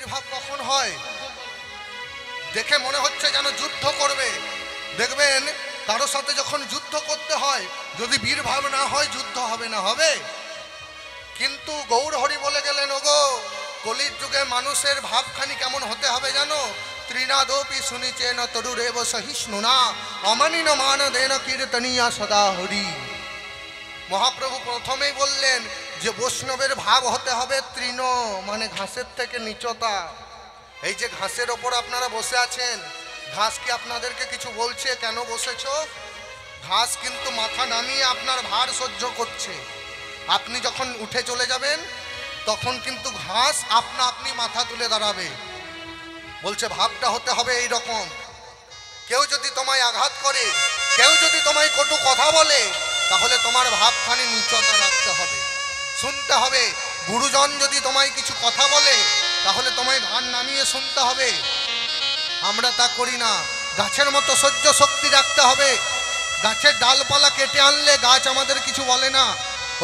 বীরভাব কখন হয়? দেখে মনে হচ্ছে যেন যুদ্ধ করবে। দেখবেন কারো সাথে যখন যুদ্ধ করতে হয়, যদি বীরভাব না হয় যুদ্ধ হবে না, হবে? কিন্তু গৌর হরি বলে গেলেন, ওগো কলির যুগে মানুষের ভাবখানি কেমন হতে হবে জানো? ত্রিনাদপি শুনিচেন তরুরেব সহিষ্ণুনা অমানিন মান দেন কীর্তনিয়া সদা হরি। মহাপ্রভু প্রথমেই বললেন যে বৈষ্ণবের ভাব হতে হবে তৃণ, মানে ঘাসের থেকে নিচতা। এই যে ঘাসের ওপর আপনারা বসে আছেন, ঘাস কি আপনাদেরকে কিছু বলছে কেন বসেছো? ঘাস কিন্তু মাথা নামিয়ে আপনার ভার সহ্য করছে। আপনি যখন উঠে চলে যাবেন তখন কিন্তু ঘাস আপনা আপনি মাথা তুলে দাঁড়াবে। বলছে ভাবটা হতে হবে এই রকম। কেউ যদি তোমায় আঘাত করে, কেউ যদি তোমায় কটু কথা বলে, তাহলে তোমার ভাবখানি নিচতা রাখতে হবে, শুনতে হবে। গুরুজন যদি তোমায় কিছু কথা বলে, তাহলে তোমায় ধান নামিয়ে শুনতে হবে। আমরা তা করি না। গাছের মতো সহ্য শক্তি রাখতে হবে। গাছের ডালপালা কেটে আনলে গাছ আমাদের কিছু বলে না,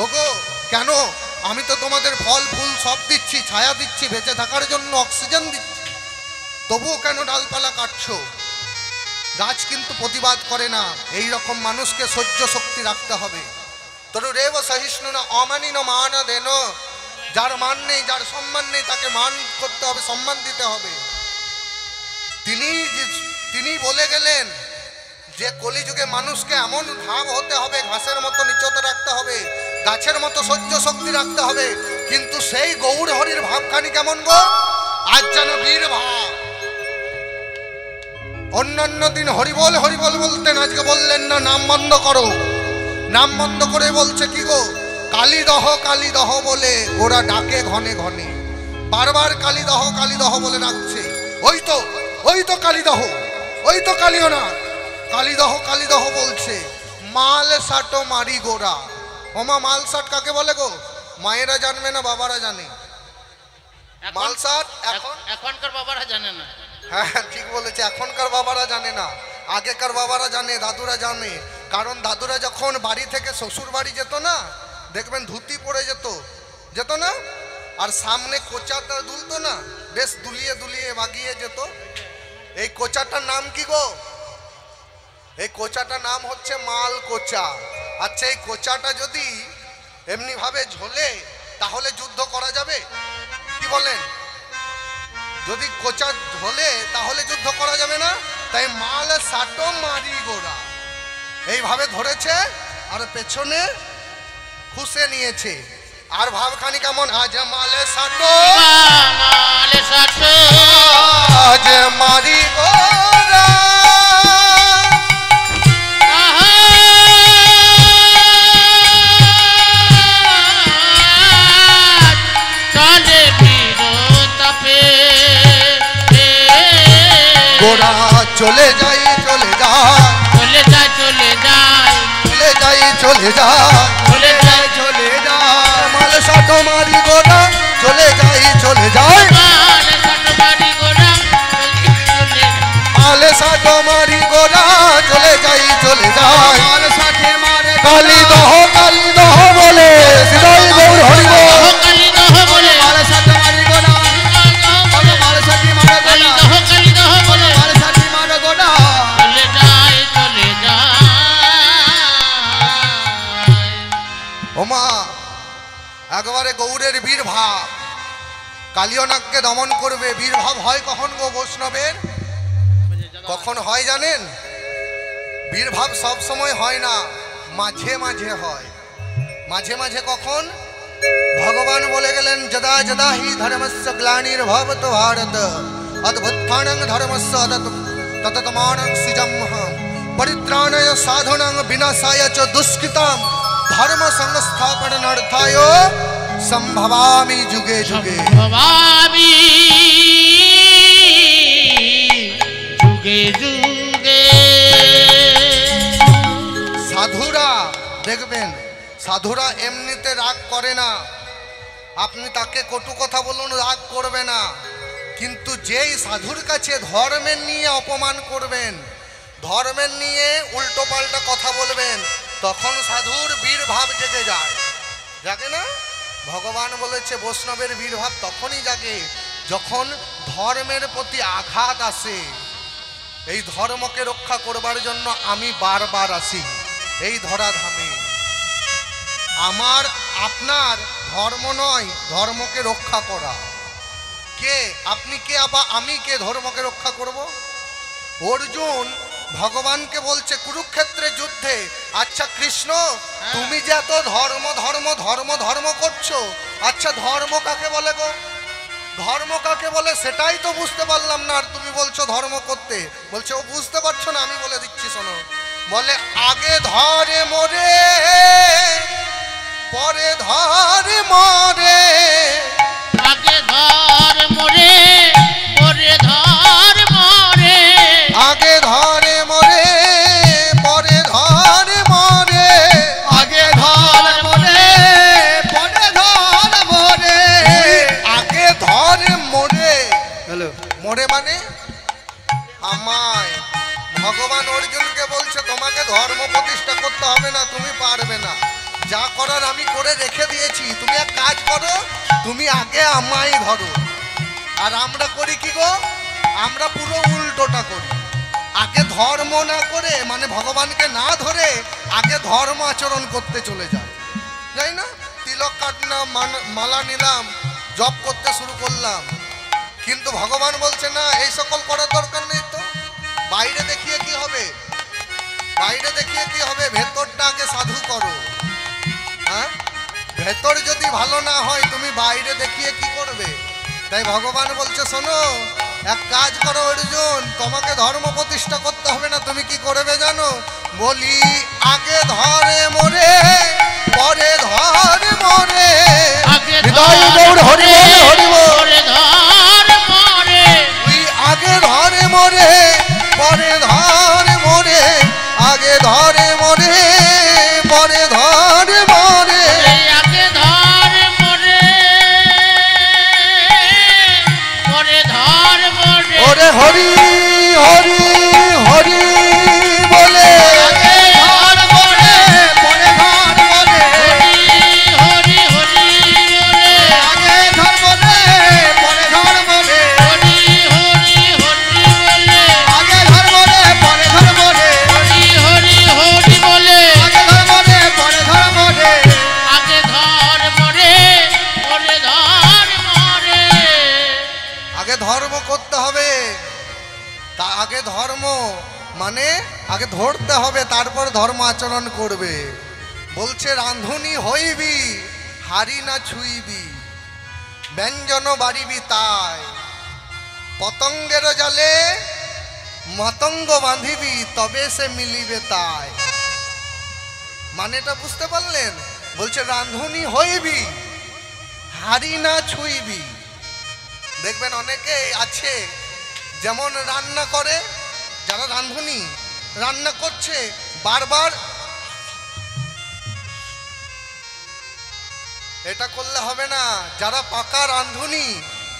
ওগো কেন? আমি তো তোমাদের ফল ফুল সব দিচ্ছি, ছায়া দিচ্ছি, বেঁচে থাকার জন্য অক্সিজেন দিচ্ছি, তবুও কেন ডালপালা কাটছো? গাছ কিন্তু প্রতিবাদ করে না। এই রকম মানুষকে সহ্য শক্তি রাখতে হবে। তরুরেব সহিষ্ণুনা অমানিন মান দেন, যার মান নেই, যার সম্মান নেই, তাকে মান করতে হবে, সম্মান দিতে হবে। তিনি বলে গেলেন যে কলিযুগে মানুষকে এমন ভাব হতে হবে, ঘাসের মতো নিচতে রাখতে হবে, গাছের মতো সহ্য শক্তি রাখতে হবে। কিন্তু সেই গৌর হরির ভাবখানি কেমন গো? আজ যেন বীর ভাব। অন্যান্য দিন হরিবল হরিবল বলতেন, আজকে বললেন না নাম বন্ধ করো। নাম বন্ধ করে বলছে কি গো? কালীদহ বলে ওরা ডাকে ঘনে ঘনে, বারবার কালীদহ বলে ডাকছে। ওই তো কালীদহ, ওই তো কালীয়না, কালীদহ বলছে। মাল সাটো মারি গোরা। ওমা মাল সাট কাকে বলে গো? মায়েরা জানবে না, বাবারা জানে। মাল সাট এখনকার বাবারা জানে না। হ্যাঁ ঠিক বলেছে, এখনকার বাবারা জানে না, আগেকার বাবারা জানে, দাদুরা জানে। কারণ দাদুরা যখন বাড়ি থেকে শ্বশুর বাড়ি যেত না, দেখবেন ধুতি পরে যেত না, আর সামনে কোচাটা দুলতো না, বেশ দুলিয়ে দুলিয়ে বাগিয়ে যেত। এই কোচাটার নাম কি গো? এই কোচাটার নাম হচ্ছে মাল কোচা। আচ্ছা এই কোচাটা যদি এমনি ভাবে ঝোলে, তাহলে যুদ্ধ করা যাবে? কি বলেন? যদি কোচা ঝোলে তাহলে যুদ্ধ করা যাবে না। তাই মাল সাটো মারি গোরা এইভাবে ধরেছে আর পেছনে খুশে নিয়েছে। আর ভাবখানি কেমন? আজ মালে সাটো আজ মারি গোরা। গোরা চলে যাই চলে যায়, চলে যায় চলে যায়, চলে যাই চলে যায়, চলে যায় চলে যায়। মাল সাটো মারি গোরা চলে যাই চলে যায়, মাল সাটো মারি গোরা মাল সাটো মারি গোরা চলে যাই চলে যায়। মাল সাথে মারে কালীদহ বলে হৃদয় গৌর হরি বল। কালীদহ বলে মাল সাটো মারি গোরা, মাল সাটি মারি গোরা, কালীদহ বলে মাল সাটি মারি গোরা চলে যায় চলে যায়। ওমা একবারে গৌরের বীর ভাব কালিয়নাগকে দমন করবে। বীর ভাব হয় কখন গো বৈষ্ণবের? কখন হয় জানেন? বীর ভাব সব সময় হয় না, মাঝে মাঝে হয়। মাঝে মাঝে কখন? ভগবান বলে গেলেন যদা যদা হি ধর্মস্য গ্লানির্ভবত ভারত অদ্ভুত্থানং ধর্মস্য তততমানং সৃজমহং পরিত্রাণায় সাধুনাং বিনাশায় চ দুষ্কৃতম ধর্ম সংস্থাপনার্থায় সম্ভবামি যুগে যুগে। ভবামি যুগে যুগে। সাধুরা দেখবেন, সাধুরা এমনিতে রাগ করে না। আপনি তাকে কটু কথা বলুন, রাগ করবে না। কিন্তু যেই সাধুর কাছে ধর্মের নিয়ে অপমান করবেন, ধর্মের নিয়ে উল্টো পাল্টা কথা বলবেন, তখন সাধুর বীর ভাব জেগে যায়। জাগে না? ভগবান বলেছে বৈষ্ণবের বীর ভাব তখনই জাগে যখন ধর্মের প্রতি আঘাত আসে, এই ধর্মকে রক্ষা করবার জন্য আমি বারবার আসি এই ধরাধামে। আমার আপনার ধর্ম নয় ধর্মকে রক্ষা করা। কে আপনি, কে আবার আমি কে ধর্মকে রক্ষা করব? অর্জুন ভগবানকে বলছে কুরুক্ষেত্রের যুদ্ধে, আচ্ছা কৃষ্ণ তুমি যে এত ধর্ম ধর্ম ধর্ম ধর্ম করছো, আচ্ছা ধর্ম কাকে বলে গো? ধর্ম কাকে বলে সেটাই তো বুঝতে পারলাম না, আর তুমি বলছো ধর্ম করতে। বলছে ও বুঝতে পারছো না, আমি বলে দিচ্ছি শোনো। বলে আগে ধরে মরে পরে ধরে মরে, আগে ধর মরে পরে ধর মরে, আগে ধরে মরে পরে ধরে মরে, আগে ধর মরে পরে ধর মরে। আগে ধরে মরে। হ্যালো, মরে মানে আমায় ভগবান অর্জুনকে বলছে তোমাকে ধর্ম প্রতিষ্ঠা করতে হবে না, তুমি পারবে না, যা করার আমি করে রেখে দিয়েছি, তুমি এক কাজ করো, তুমি আগে আমায় ধরো। আর আমরা করি কি গো? আমরা পুরো উল্টোটা করি। আগে ধর্ম না করে, মানে ভগবানকে না ধরে আগে ধর্ম আচরণ করতে চলে যায়, তাই না? তিলক কাটলাম, মালা নিলাম, জপ করতে শুরু করলাম, কিন্তু ভগবান বলছে না এই সকল করার দরকার নেই। তো বাইরে দেখিয়ে কি হবে? বাইরে দেখিয়ে কি হবে? ভেতরটা আগে সাধু করো। হ্যাঁ, ভেতর যদি ভালো না হয় তুমি বাইরে দেখিয়ে কি করবে? তাই ভগবান বলছে শোনো, এক কাজ করো অর্জুন, তোমাকে ধর্ম প্রতিষ্ঠা করতে হবে না, তুমি কি করবে জানো? বলি আগে ধরে মরে পরে ধরে মরে, আগে হৃদয় ধর গৌর হরি বল, হরি বল। পরে ধর মরে, তুই আগে ধরে মরে পরে ধরে মরে, আগে ধরে মরে পরে ধরে মরে। আগে ধর মরে পরে ধর মরে, ওরে হরি হরি হরি বলে, আগে ধর মরে পরে ধর মরে। হরি হরি হরি আগে ধর মরে পরে ধর মরে। হরি হরি হরি বলে, আগে ধর মরে পরে ধর মরে। হরি হরি হরি বলে, আগে ধর মরে পরে ধর মরে। আগে ধর মরে পরে ধর মরে। আগে ধর্ম করতে হবে। তা আগে ধর্ম মানে আগে ধরতে হবে, তারপর ধর্ম আচরণ করবে। বলছে রাঁধুনি হইবি হারি না ছুইবি, ব্যঞ্জন বাড়িবি তাই, পতঙ্গের জালে মতঙ্গ বাঁধিবি তবে সে মিলিবে তাই। মানে এটা বুঝতে পারলেন? বলছে রাঁধুনি হইবি হারি না ছুইবি। দেখবেন অনেকে আছে যেমন রান্না করে, যারা রাঁধুনি রান্না করছে বারবার এটা করলে হবে না। যারা পাকা রাঁধুনি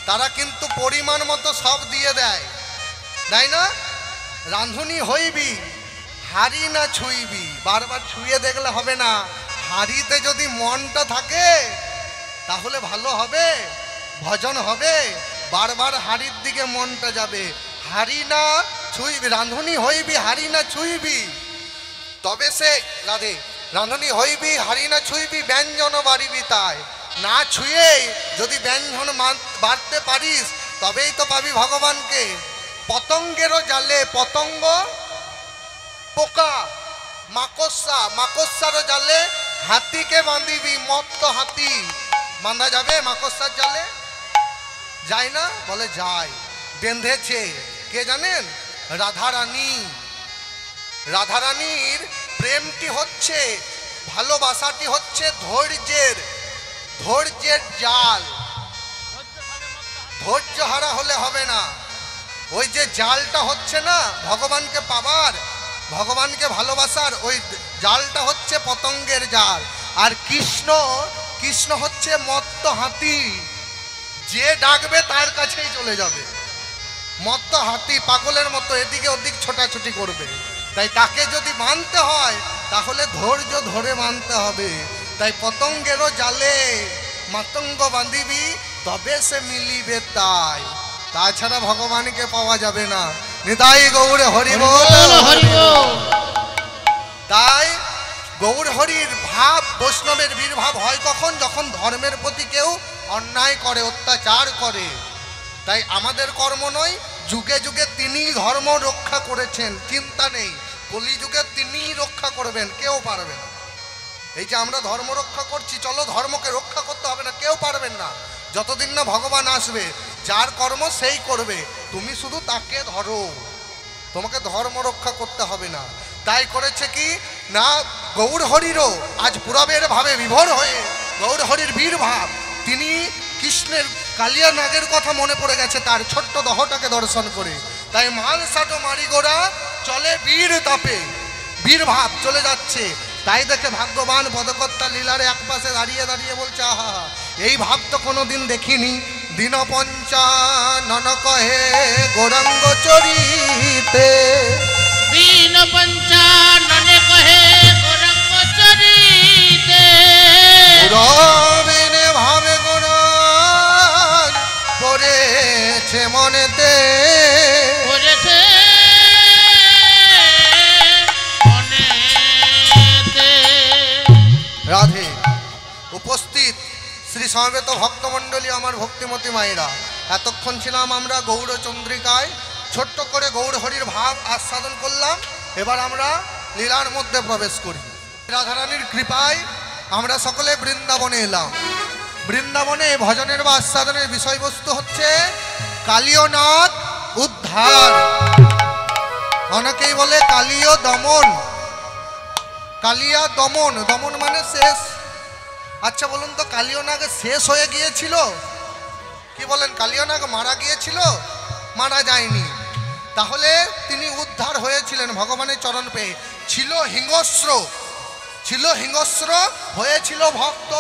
তারা কিন্তু পরিমাণ মতো সব দিয়ে দেয়, তাই না? রাঁধুনি হইবি হাড়ি না ছুঁইবি, বারবার ছুঁয়ে দেখলে হবে না। হাড়িতে যদি মনটা থাকে তাহলে ভালো হবে, ভজন হবে, বারবার হাড়ির দিকে মনটা যাবে। হাড়ি না ছুঁইবি, রাঁধুনি হইবি হাড়ি না ছুঁইবি তবে সে রাধে, রাঁধুনি হইবি হাড়ি না ছুঁইবি ব্যঞ্জন বাড়িবি তাই। না ছুঁয়েই যদি ব্যঞ্জন বাড়তে পারিস তবেই তো পাবি ভগবানকে। পতঙ্গেরও জালে পতঙ্গ, পোকা মাকড়সা, মাকড়সারও জালে হাতিকে বাঁধিবি, মত্ত হাতি বাঁধা যাবে মাকড়সার জালে? যায় না? বলে যায়। বেঁধেছে কে জানেন? রাধারানী। রাধারানীর প্রেমটি হচ্ছে, ভালোবাসাটি হচ্ছে ধৈর্যের, ধৈর্যের জাল। ধৈর্য হারা হলে হবে না। ওই যে জালটা হচ্ছে না ভগবানকে পাবার, ভগবানকে ভালোবাসার, ওই জালটা হচ্ছে পতঙ্গের জাল। আর কৃষ্ণ, কৃষ্ণ হচ্ছে মত্ত হাতি, যে ডাকবে তার কাছেই চলে যাবে। মত্ত হাতি পাগলের মতো এদিকে ওদিক ছোটাছুটি করবে। তাই তাকে যদি মানতে হয় তাহলে ধৈর্য ধরে মানতে হবে। তাই পতঙ্গেরও জালে মাতঙ্গ বাঁধিবি তবে সে মিলিবে তাই, তাছাড়া ভগবানকে পাওয়া যাবে না। নিতাই গৌড়ে হরি বল। হরি বল। তাই গৌর হরির ভাব, বৈষ্ণবের বীরভাব হয় কখন? যখন ধর্মের প্রতি কেউ অন্যায় করে, অত্যাচার করে। তাই আমাদের কর্ম নয়, যুগে যুগে তিনি ধর্ম রক্ষা করেছেন, চিন্তা নেই। কলিযুগে তিনিই রক্ষা করবেন, কেউ পারবে না। এই যে আমরা ধর্ম রক্ষা করছি, চলো ধর্মকে রক্ষা করতে হবে না, কেউ পারবেন না যতদিন না ভগবান আসবে। যার কর্ম সেই করবে, তুমি শুধু তাকে ধরো, তোমাকে ধর্ম রক্ষা করতে হবে না। তাই করেছে কি না, গৌর হরিরও আজ পুরবের ভাবে বিভোর হয়ে গৌর হরির বীর ভাব, তিনি কৃষ্ণের কালিয়া নাগের কথা মনে পড়ে গেছে তার ছোট্ট দেহটাকে দর্শন করে। তাই মাল সাটো মারি গোড়া চলে বীর তাপে, বীর ভাব চলে যাচ্ছে। তাই দেখে ভাগ্যবান পদকর্তা লীলারে একপাশে দাঁড়িয়ে দাঁড়িয়ে বলছে, আহা, এই ভাব তো কোনোদিন দেখিনি। দিন পঞ্চানন কহে গৌরাঙ্গ চরিতে, দীন পঞ্চাননে কহে গৌরাঙ্গ চরিতে, পুরবেনে ভাবে গৌরাং পড়েছে মনেতে, করেছে মনেতে। রাধে। উপস্থিত শ্রী সমবেত ভক্তমণ্ডলী, আমার ভক্তিমতী মায়েরা, এতক্ষণ ছিলাম আমরা গৌরচন্দ্রিকায়, ছোট্ট করে গৌর হরির ভাব আস্বাদন করলাম। এবার আমরা লীলার মধ্যে প্রবেশ করি। রাধারানীর কৃপায় আমরা সকলে বৃন্দাবনে এলাম। বৃন্দাবনে ভজনের বা আস্বাদনের বিষয়বস্তু হচ্ছে কালীয় নাগ উদ্ধার। অনেকেই বলে কালীয় দমন, কালিয়া দমন, দমন মানে শেষ। আচ্ছা বলুন তো, কালীয় নাগ শেষ হয়ে গিয়েছিল? কি বলেন, কালীয় নাগ মারা গিয়েছিল? মারা যায়নি। তাহলে তিনি উদ্ধার হয়েছিলেন ভগবানের চরণ পেয়ে। ছিল হিংস্র, ছিল হিংস্র, হয়েছিল ভক্ত।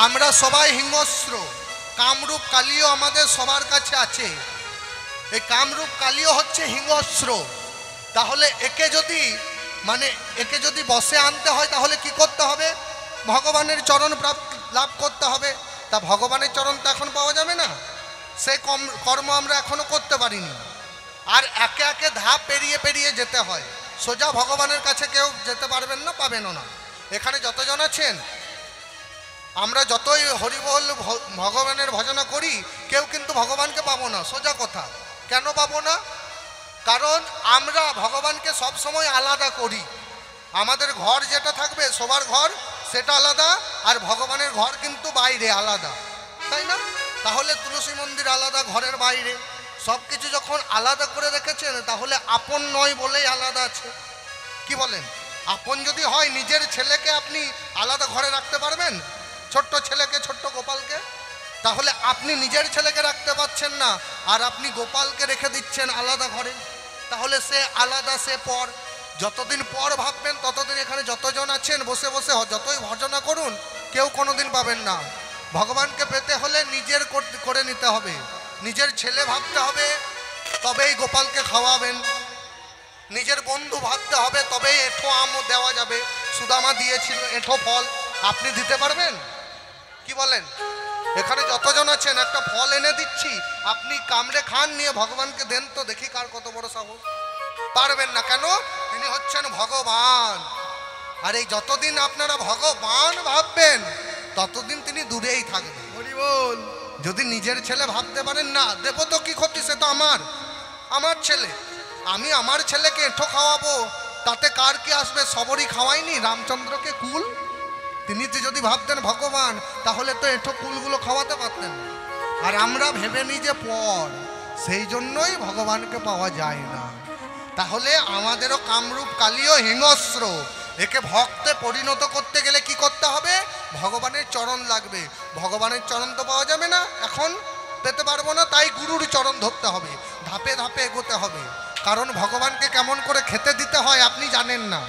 আমরা সবাই হিংস্র, কামরূপ কালীয় আমাদের সবার কাছে আছে। এই কামরূপ কালীয় হচ্ছে হিংস্র। তাহলে একে যদি একে যদি বসে আনতে হয় তাহলে কি করতে হবে? ভগবানের চরণ লাভ করতে হবে। তা ভগবানের চরণ তো এখন পাওয়া যাবে না, সেই কর্ম আমরা এখনো করতে পারিনি। আর একে একে ধাপ পেরিয়ে পেরিয়ে যেতে হয়। সোজা ভগবানের কাছে কেউ যেতে পারবেন না, পাবেনও না। এখানে যতজন আছেন, আমরা যতই হরিবল ভগবানের ভজনা করি, কেউ কিন্তু ভগবানকে পাবো না, সোজা কথা। কেন পাবো না? কারণ আমরা ভগবানকে সব সময় আলাদা করি। আমাদের ঘর যেটা থাকবে, সবার ঘর সেটা আলাদা, আর ভগবানের ঘর কিন্তু বাইরে আলাদা, তাই না? তাহলে তুলসী মন্দির আলাদা, ঘরের বাইরে সব কিছু যখন আলাদা করে রেখেছেন, তাহলে আপন নয় বলেই আলাদা আছে। কি বলেন? আপন যদি হয়, নিজের ছেলেকে আপনি আলাদা ঘরে রাখতে পারবেন? ছোট্ট ছেলেকে, ছোট্ট গোপালকে? তাহলে আপনি নিজের ছেলেকে রাখতে পারছেন না, আর আপনি গোপালকে রেখে দিচ্ছেন আলাদা ঘরে। তাহলে সে আলাদা, সে পর। যতদিন পর ভাববেন, ততদিন এখানে যতজন আছেন বসে বসে যতই ভজনা করুন, কেউ কোনোদিন পাবেন না। ভগবানকে পেতে হলে নিজের করে নিতে হবে, নিজের ছেলে ভাবতে হবে, তবেই গোপালকে খাওয়াবেন। নিজের বন্ধু ভাবতে হবে, তবেই এঁঠো আমও দেওয়া যাবে। সুদামা দিয়েছিল এঁঠো ফল, আপনি দিতে পারবেন? কি বলেন? এখানে যতজন আছেন, একটা ফল এনে দিচ্ছি, আপনি কামড়ে খান, নিয়ে ভগবানকে দেন তো দেখি কার কত বড় সাহস। পারবেন না। কেন? তিনি হচ্ছেন ভগবান। আর এই যতদিন আপনারা ভগবান ভাববেন, ততদিন তিনি দূরেই থাকবেন। হরি বল। যদি নিজের ছেলে ভাবতে পারেন, না দেব তো কি ক্ষতি, সে তো আমার ছেলে, আমি আমার ছেলেকে এঁঠো খাওয়াবো, তাতে কার কি আসবে? সবরই খাওয়াইনি রামচন্দ্রকে কুল। তিনি যদি ভাবতেন ভগবান, তাহলে তো এঁঠো কুলগুলো খাওয়াতে পারতেন। আর আমরা ভেবে নিই যে পর, সেই জন্যই ভগবানকে পাওয়া যায় না। তাহলে আমাদেরও কামরূপ কালীয় হিংস্র, একে ভক্তে পরিণত করতে গেলে কি করতে হবে? ভগবানের চরণ লাগবে। ভগবানের চরণ তো পাওয়া যাবে না, এখন পেতে পারবো না। তাই গুরুর চরণ ধরতে হবে, ধাপে ধাপে এগোতে হবে। কারণ ভগবানকে কেমন করে খেতে দিতে হয় আপনি জানেন না।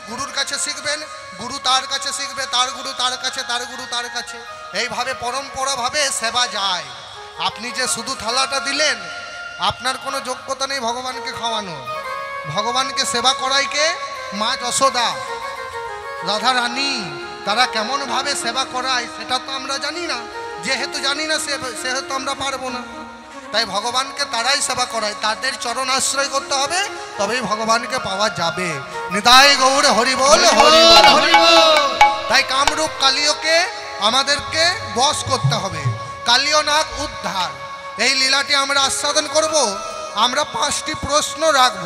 গুরুর কাছে শিখবেন, গুরু তার কাছে শিখবে, তার গুরু তার কাছে, তার গুরু তার কাছে। এইভাবে পরম্পরাভাবে সেবা যায়। আপনি যে শুধু থালাটা দিলেন, আপনার কোনো যোগ্যতা নেই ভগবানকে খাওয়ানো। ভগবানকে সেবা করাই কে? মা যশোদা, রাধা রানী, তারা কেমনভাবে সেবা করায় সেটা তো আমরা জানি না। যেহেতু জানি না সেহেতু আমরা পারবো না। তাই ভগবানকে তারাই সেবা করায়, তাদের চরণ আশ্রয় করতে হবে, তবেই ভগবানকে পাওয়া যাবে। নিতাই গৌর হরি বল, হরি বল, হরি বল। তাই কামরূপ কালিয়কে আমাদেরকে বশ করতে হবে, কালিয় নাগ উদ্ধার। এই লীলাটি আমরা আস্বাদন করব। আমরা 5টি প্রশ্ন রাখব,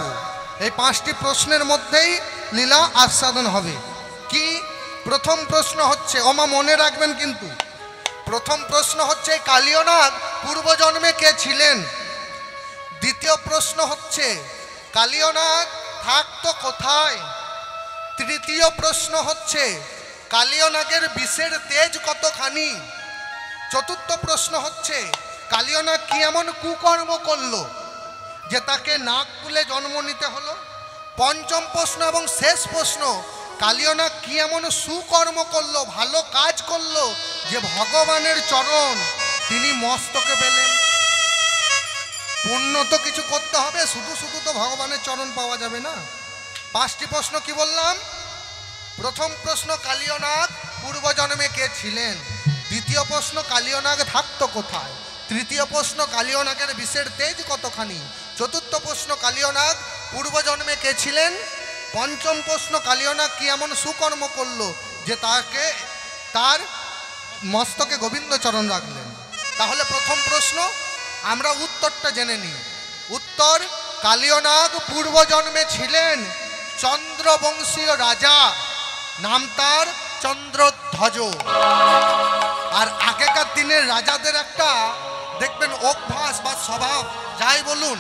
এই 5টি প্রশ্নের মধ্যেই লীলা আস্বাদন হবে। কি প্রথম প্রশ্ন হচ্ছে, ওমা মনে রাখবেন কিন্তু, প্রথম প্রশ্ন হচ্ছে কালিয় নাগ পূর্বজন্মে কে ছিলেন। দ্বিতীয় প্রশ্ন হচ্ছে কালিয় নাগ থাকতো কোথায়। তৃতীয় প্রশ্ন হচ্ছে কালিয় নাগের বিষের তেজ কতখানি। চতুর্থ প্রশ্ন হচ্ছে কালিয় নাগ কি এমন কুকর্ম করলো যে তাকে নাগ কুলে জন্ম নিতে হলো। পঞ্চম প্রশ্ন এবং শেষ প্রশ্ন, কালিয় নাগ কি এমন সুকর্ম করলো, ভালো কাজ করলো যে ভগবানের চরণ তিনি মস্তকে পেলেন। পুণ্য তো কিছু করতে হবে, শুধু শুধু তো ভগবানের চরণ পাওয়া যাবে না। 5টি প্রশ্ন কি বললাম। প্রথম প্রশ্ন কালিয় নাগ পূর্বজন্মে কে ছিলেন। দ্বিতীয় প্রশ্ন কালিয় নাগ থাকতো কোথায়। তৃতীয় প্রশ্ন কালিয় নাগের বিষের তেজ কতখানি। চতুর্থ প্রশ্ন কালিয় নাগ পূর্বজন্মে কে ছিলেন। পঞ্চম প্রশ্ন কালিয় নাগ কি এমন সুকর্ম করলো যে তাকে তার মস্তকে গোবিন্দ চরণ রাখলেন। তাহলে প্রথম প্রশ্ন আমরা উত্তরটা জেনে নিই। উত্তর, কালিয় নাগ পূর্বজন্মে ছিলেন চন্দ্রবংশীয় রাজা, নাম তার চন্দ্রধ্বজ। আর আগেকার দিনের রাজাদের একটা দেখবেন অভ্যাস বা স্বভাব যাই বলুন,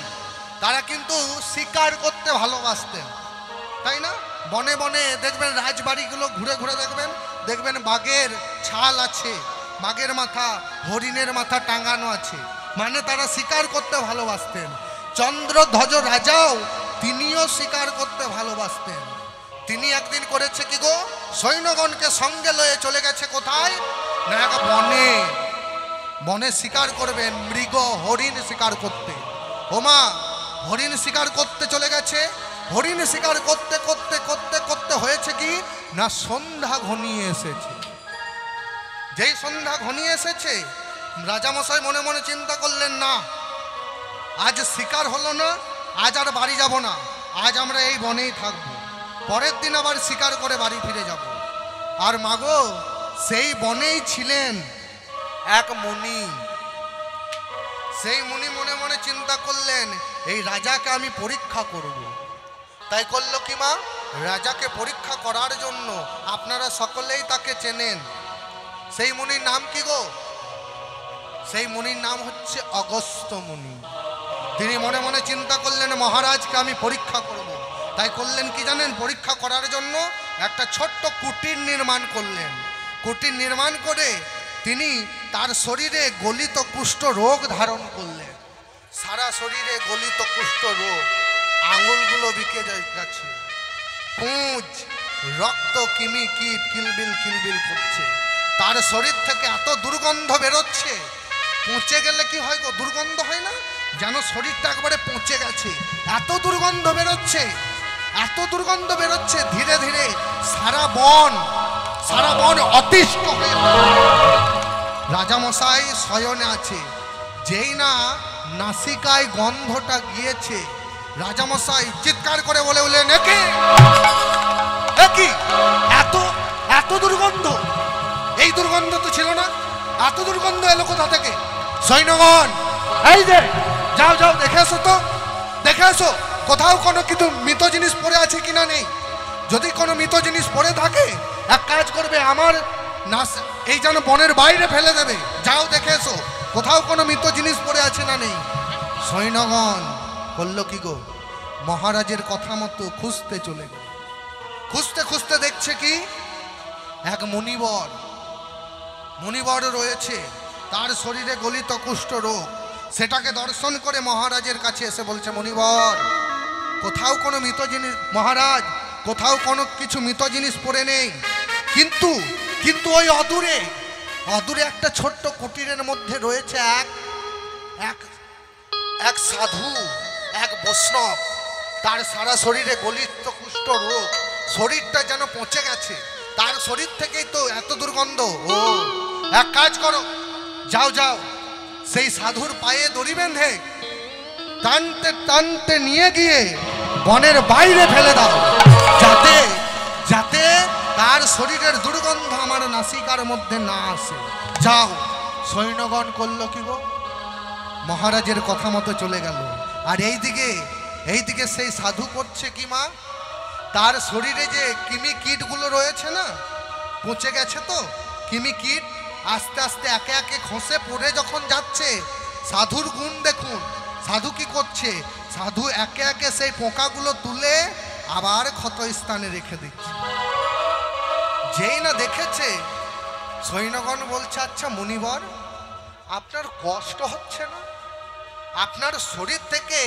তারা কিন্তু শিকার করতে ভালোবাসতেন, তাই না? বনে বনে দেখবেন রাজবাড়িগুলো ঘুরে ঘুরে দেখবেন বাঘের ছাল আছে, বাঘের মাথা, হরিণের মাথা টাঙানো আছে, মানে তারা শিকার করতে ভালোবাসতেন। চন্দ্রধ্বজ রাজাও তিনিও শিকার করতে ভালোবাসতেন। তিনি একদিন করেছে কি গো, সৈন্যগণকে সঙ্গে লয়ে চলে গেছে কোথায় না, এক বনে। বনে শিকার করবেন, মৃগ হরিণ শিকার করতে। ওমা হরিণ শিকার করতে চলে গেছে। হরিণ শিকার করতে করতে করতে করতে হয়েছে কি না, সন্ধ্যা ঘনিয়ে এসেছে। যেই সন্ধ্যা ঘনিয়ে এসেছে, রাজামশাই মনে মনে চিন্তা করলেন, না আজ শিকার হলো না, আজ আর বাড়ি যাব না, আজ আমরা এই বনেই থাকবো, পরের দিন আবার শিকার করে বাড়ি ফিরে যাব। আর মাগো, সেই বনেই ছিলেন এক মুনি। সেই মুনি মনে মনে চিন্তা করলেন, এই রাজাকে আমি পরীক্ষা করব। তাই করলো কি মা, রাজাকে পরীক্ষা করার জন্য, আপনারা সকলেই তাকে চেনেন, সেই মুনির নাম কি গো, সেই মুনির নাম হচ্ছে অগস্ত্য মুনি। তিনি মনে মনে চিন্তা করলেন, মহারাজকে আমি পরীক্ষা করব। তাই করলেন কি জানেন, পরীক্ষা করার জন্য একটা ছোট্ট কুটির নির্মাণ করলেন। কুটির নির্মাণ করে তিনি তার শরীরে গলিত কুষ্ঠ রোগ ধারণ করলেন। সারা শরীরে গলিত কুষ্ঠ রোগ, আঙুলগুলো বিকে যাচ্ছে, পুঁজ, রক্ত কিমি কিট কিলবিল কিলবিল করছে। তার শরীর থেকে এত দুর্গন্ধ বেরোচ্ছে, পচে গেলে কি হয় গো, দুর্গন্ধ হয় না, যেন শরীরটা একবারে পচে গেছে, এত দুর্গন্ধ বেরোচ্ছে, এত দুর্গন্ধ বেরোচ্ছে। ধীরে ধীরে সারা বন অতিষ্ঠ হয়ে রাজামশাই শয়নে আছে। যেই না নাসিকায় গন্ধটা গিয়েছে, রাজামশাই চিৎকার করে বলে উঠলেন, একি এত এত দুর্গন্ধ, এই দুর্গন্ধ তো ছিল না, এত দুর্গন্ধ এলো কোথা থেকে? সৈন্যগণ, এই যে যাও যাও দেখে এসো তো, দেখে এসো কোথাও কোনো কিন্তু মৃত জিনিস পড়ে আছে কিনা নেই। যদি কোনো মৃত জিনিস পড়ে থাকে, এক কাজ করবে, আমার নাস এই যেন বনের বাইরে ফেলে দেবে, যাও দেখে এসো কোথাও কোনো মৃত জিনিস পড়ে আছে না নেই। সৈন্যগণ বলল কি গো, মহারাজের কথা মতো খুঁজতে চলে গেল। খুঁজতে খুঁজতে দেখছে কি, এক মুনিবর রয়েছে, তার শরীরে গলিত কুষ্ঠ রোগ। সেটাকে দর্শন করে মহারাজের কাছে এসে বলছে, মুনিবর, কোথাও কোনো মৃত জিনিস, মহারাজ কোথাও কোনো কিছু মৃত জিনিস পড়ে নেই, কিন্তু কিন্তু ওই অদূরে একটা ছোট্ট কুটিরের মধ্যে রয়েছে এক সাধু, এক বৈষ্ণব, তার সারা শরীরে গলিত কুষ্ঠ রোগ, শরীরটা যেন পচে গেছে, তার শরীর থেকেই তো এত দুর্গন্ধ। ও এক কাজ করো, যাও যাও, সেই সাধুর পায়ে দড়ি বেঁধে টানতে টানতে নিয়ে গিয়ে বনের বাইরে ফেলে দাও, যাতে যাতে তার শরীরের দুর্গন্ধ আমার নাসিকার মধ্যে না আসে। যাও। সৈন্যগণ করলো কি গো? মহারাজের কথা মতো চলে গেল। আর এইদিকে সেই সাধু করছে কি মা, তার শরীরে যে কৃমি কীটগুলো রয়েছে না, পচে গেছে তো কৃমি কীট, আস্তে আস্তে একে একে খসে পড়ে যখন যাচ্ছে, সাধুর গুণ দেখুন। সাধু কি করছে? সাধু একে একে সেই পোকাগুলো তুলে আবার ক্ষতস্থানে রেখে দিচ্ছে। যেই না দেখেছে, সৈন্যগণ বলছে, আচ্ছা মুনিবর, আপনার কষ্ট হচ্ছে না? আপনার শরীর থেকে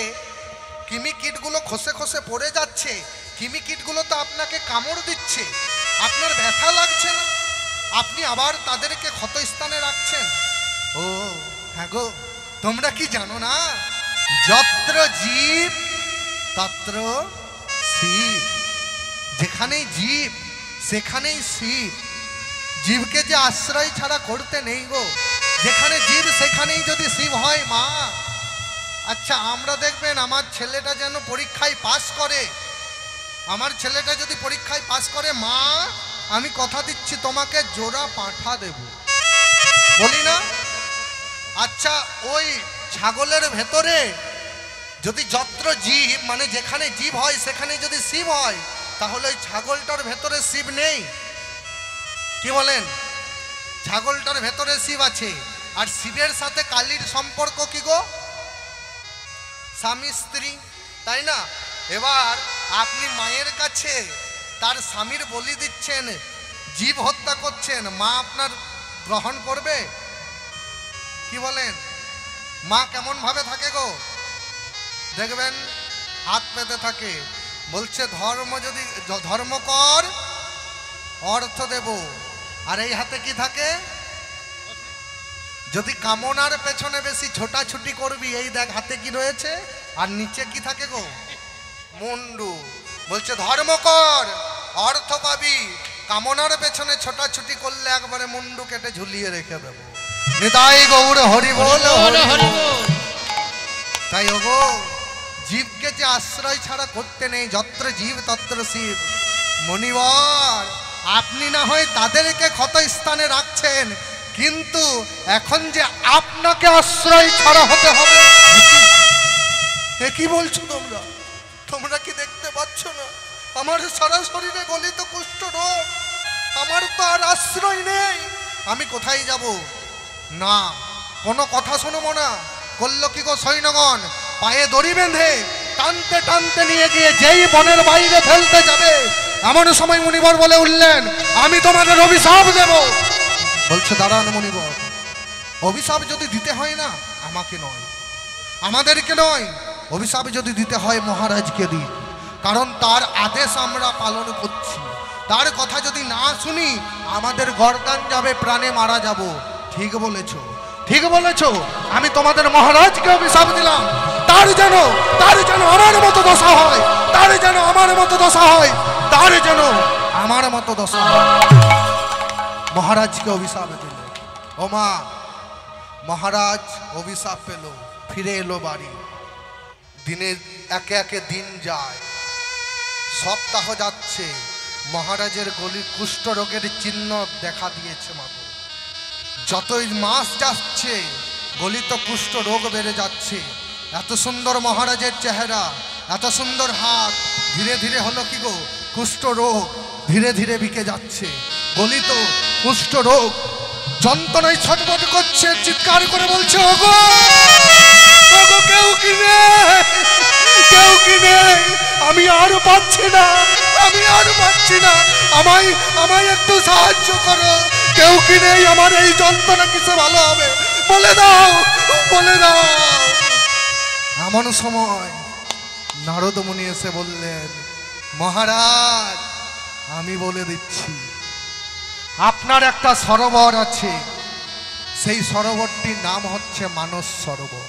কৃমি কীটগুলো খসে খসে পড়ে যাচ্ছে, কৃমি কীটগুলো তো আপনাকে কামড় দিচ্ছে, আপনার ব্যথা লাগছে না? আপনি আবার তাদেরকে ক্ষতস্থানে রাখছেন। ও হ্যাঁ গো, তোমরা কি জানো না, যত্র জীব তত্র শিব। যেখানেই জীব সেখানেই শিব। জীবকে যে আশ্রয় ছাড়া করতে নেই গো। যেখানে জীব সেখানেই যদি শিব হয় মা। আচ্ছা, আমরা দেখবেন আমার ছেলেটা যেন পরীক্ষায় পাস করে, আমার ছেলেটা যদি পরীক্ষায় পাস করে, মা আমি কথা দিচ্ছি তোমাকে জোড়া পাঁঠা দেব, বলি না? আচ্ছা, ওই ছাগলের ভেতরে যদি যত্র জীব, মানে যেখানে জীব হয় সেখানে যদি শিব হয়, তাহলে ওই ছাগলটার ভেতরে শিব নেই? কি বলেন? ছাগলটার ভেতরে শিব আছে। আর শিবের সাথে কালীর সম্পর্ক কি গো? স্বামী স্ত্রী, তাই না? এবার আপনি মায়ের কাছে তার স্বামীর বলি দিচ্ছেন, জীব হত্যা করছেন, মা আপনার গ্রহণ করবে? কি বলেন? মা কেমন ভাবে থাকে গো? দেখবেন হাত পেতে থাকে, বলছে ধর্ম যদি ধর্ম কর অর্থ দেব। আর এই হাতে কি থাকে? যদি কামনার পেছনে বেশি ছোটাছুটি করবি, এই দেখ হাতে কি রয়েছে, আর নিচে কি থাকে গো? মুন্ডু। বলছে ধর্ম কর অর্থ পাবি, কামনার পেছনে ছোটাছুটি করলে একবারে মুন্ডু কেটে ঝুলিয়ে রেখে দেবো। নিতাই গৌর হরি বল। তাই ওগো, জীবকে যে আশ্রয় ছাড়া করতে নেই, যত্র জীব তত্র শিব। মনিবর, আপনি না হয় তাদেরকে ক্ষতস্থানে রাখছেন, কিন্তু এখন যে আপনাকে আশ্রয় ছাড়া হতে হবে। এ কি বলছো তোমরা? তোমরা কি দেখতে পাচ্ছ না আমার সারা শরীরে গলিত কুষ্ঠ রোগ? আমার তো আর আশ্রয় নেই, আমি কোথায় যাব? না, কোনো কথা শুনবো না। করল কি গো সৈন্যগণ? পায়ে দড়ি বেঁধে টানতে টানতে নিয়ে গিয়ে যেই বনের বাইরে ফেলতে যাবে, এমন সময় মুনিবর বলে উঠলেন, আমি তোমাদের অভিশাপ দেব। বলছে দাঁড়ান মুনিবর, অভিশাপ যদি দিতে হয় না আমাকে নয়, আমাদেরকে নয়, অভিশাপ যদি দিতে হয় মহারাজকে দিন, কারণ তার আদেশ আমরা পালন করছি। তার কথা যদি না শুনি আমাদের গর্দান যাবে, প্রাণে মারা যাব। ঠিক বলেছো, ঠিক বলেছো, আমি তোমাদের মহারাজকে অভিশাপ দিলাম, তার যেন আমার মতো দশা হয়, তার যেন আমার মতো দশা হয়, তার যেন আমার মতো দশা হয়। মহারাজকে অভিশাপ দিল। ও মা, মহারাজ অভিশাপ পেল, ফিরে এলো বাড়ি। দিনের একে একে দিন যায়, সপ্তাহ যাচ্ছে, মহারাজের গলির কুষ্ঠ রোগের চিহ্ন দেখা দিয়েছে। মাগো, যতই মাস যাচ্ছে গলিত কুষ্ঠ রোগ বেড়ে যাচ্ছে। এত সুন্দর মহারাজের চেহারা, এত সুন্দর হাত, ধীরে ধীরে হলো কি গো? কুষ্ঠ রোগ ধীরে ধীরে বিকে যাচ্ছে। গলিত কুষ্ঠ রোগ যন্ত্রণায় ছটফট করছে, চিৎকার করে বলছে, ওগো ওগো, কেউ কি নেই, কেউ কি নেই, আমি আর পাচ্ছি না, আমি আর পাচ্ছি না, আমায় আমায় একটু সাহায্য করো, কেউ কি নেই, আমার এই যন্ত্রণা কিসে ভালো হবে, বলে দাও, বলে দাও। এমন সময় নারদ মুনি এসে বললেন, মহারাজ আমি বলে দিচ্ছি, আপনার একটা সরোবর আছে, সেই সরোবরটির নাম হচ্ছে মানস সরোবর।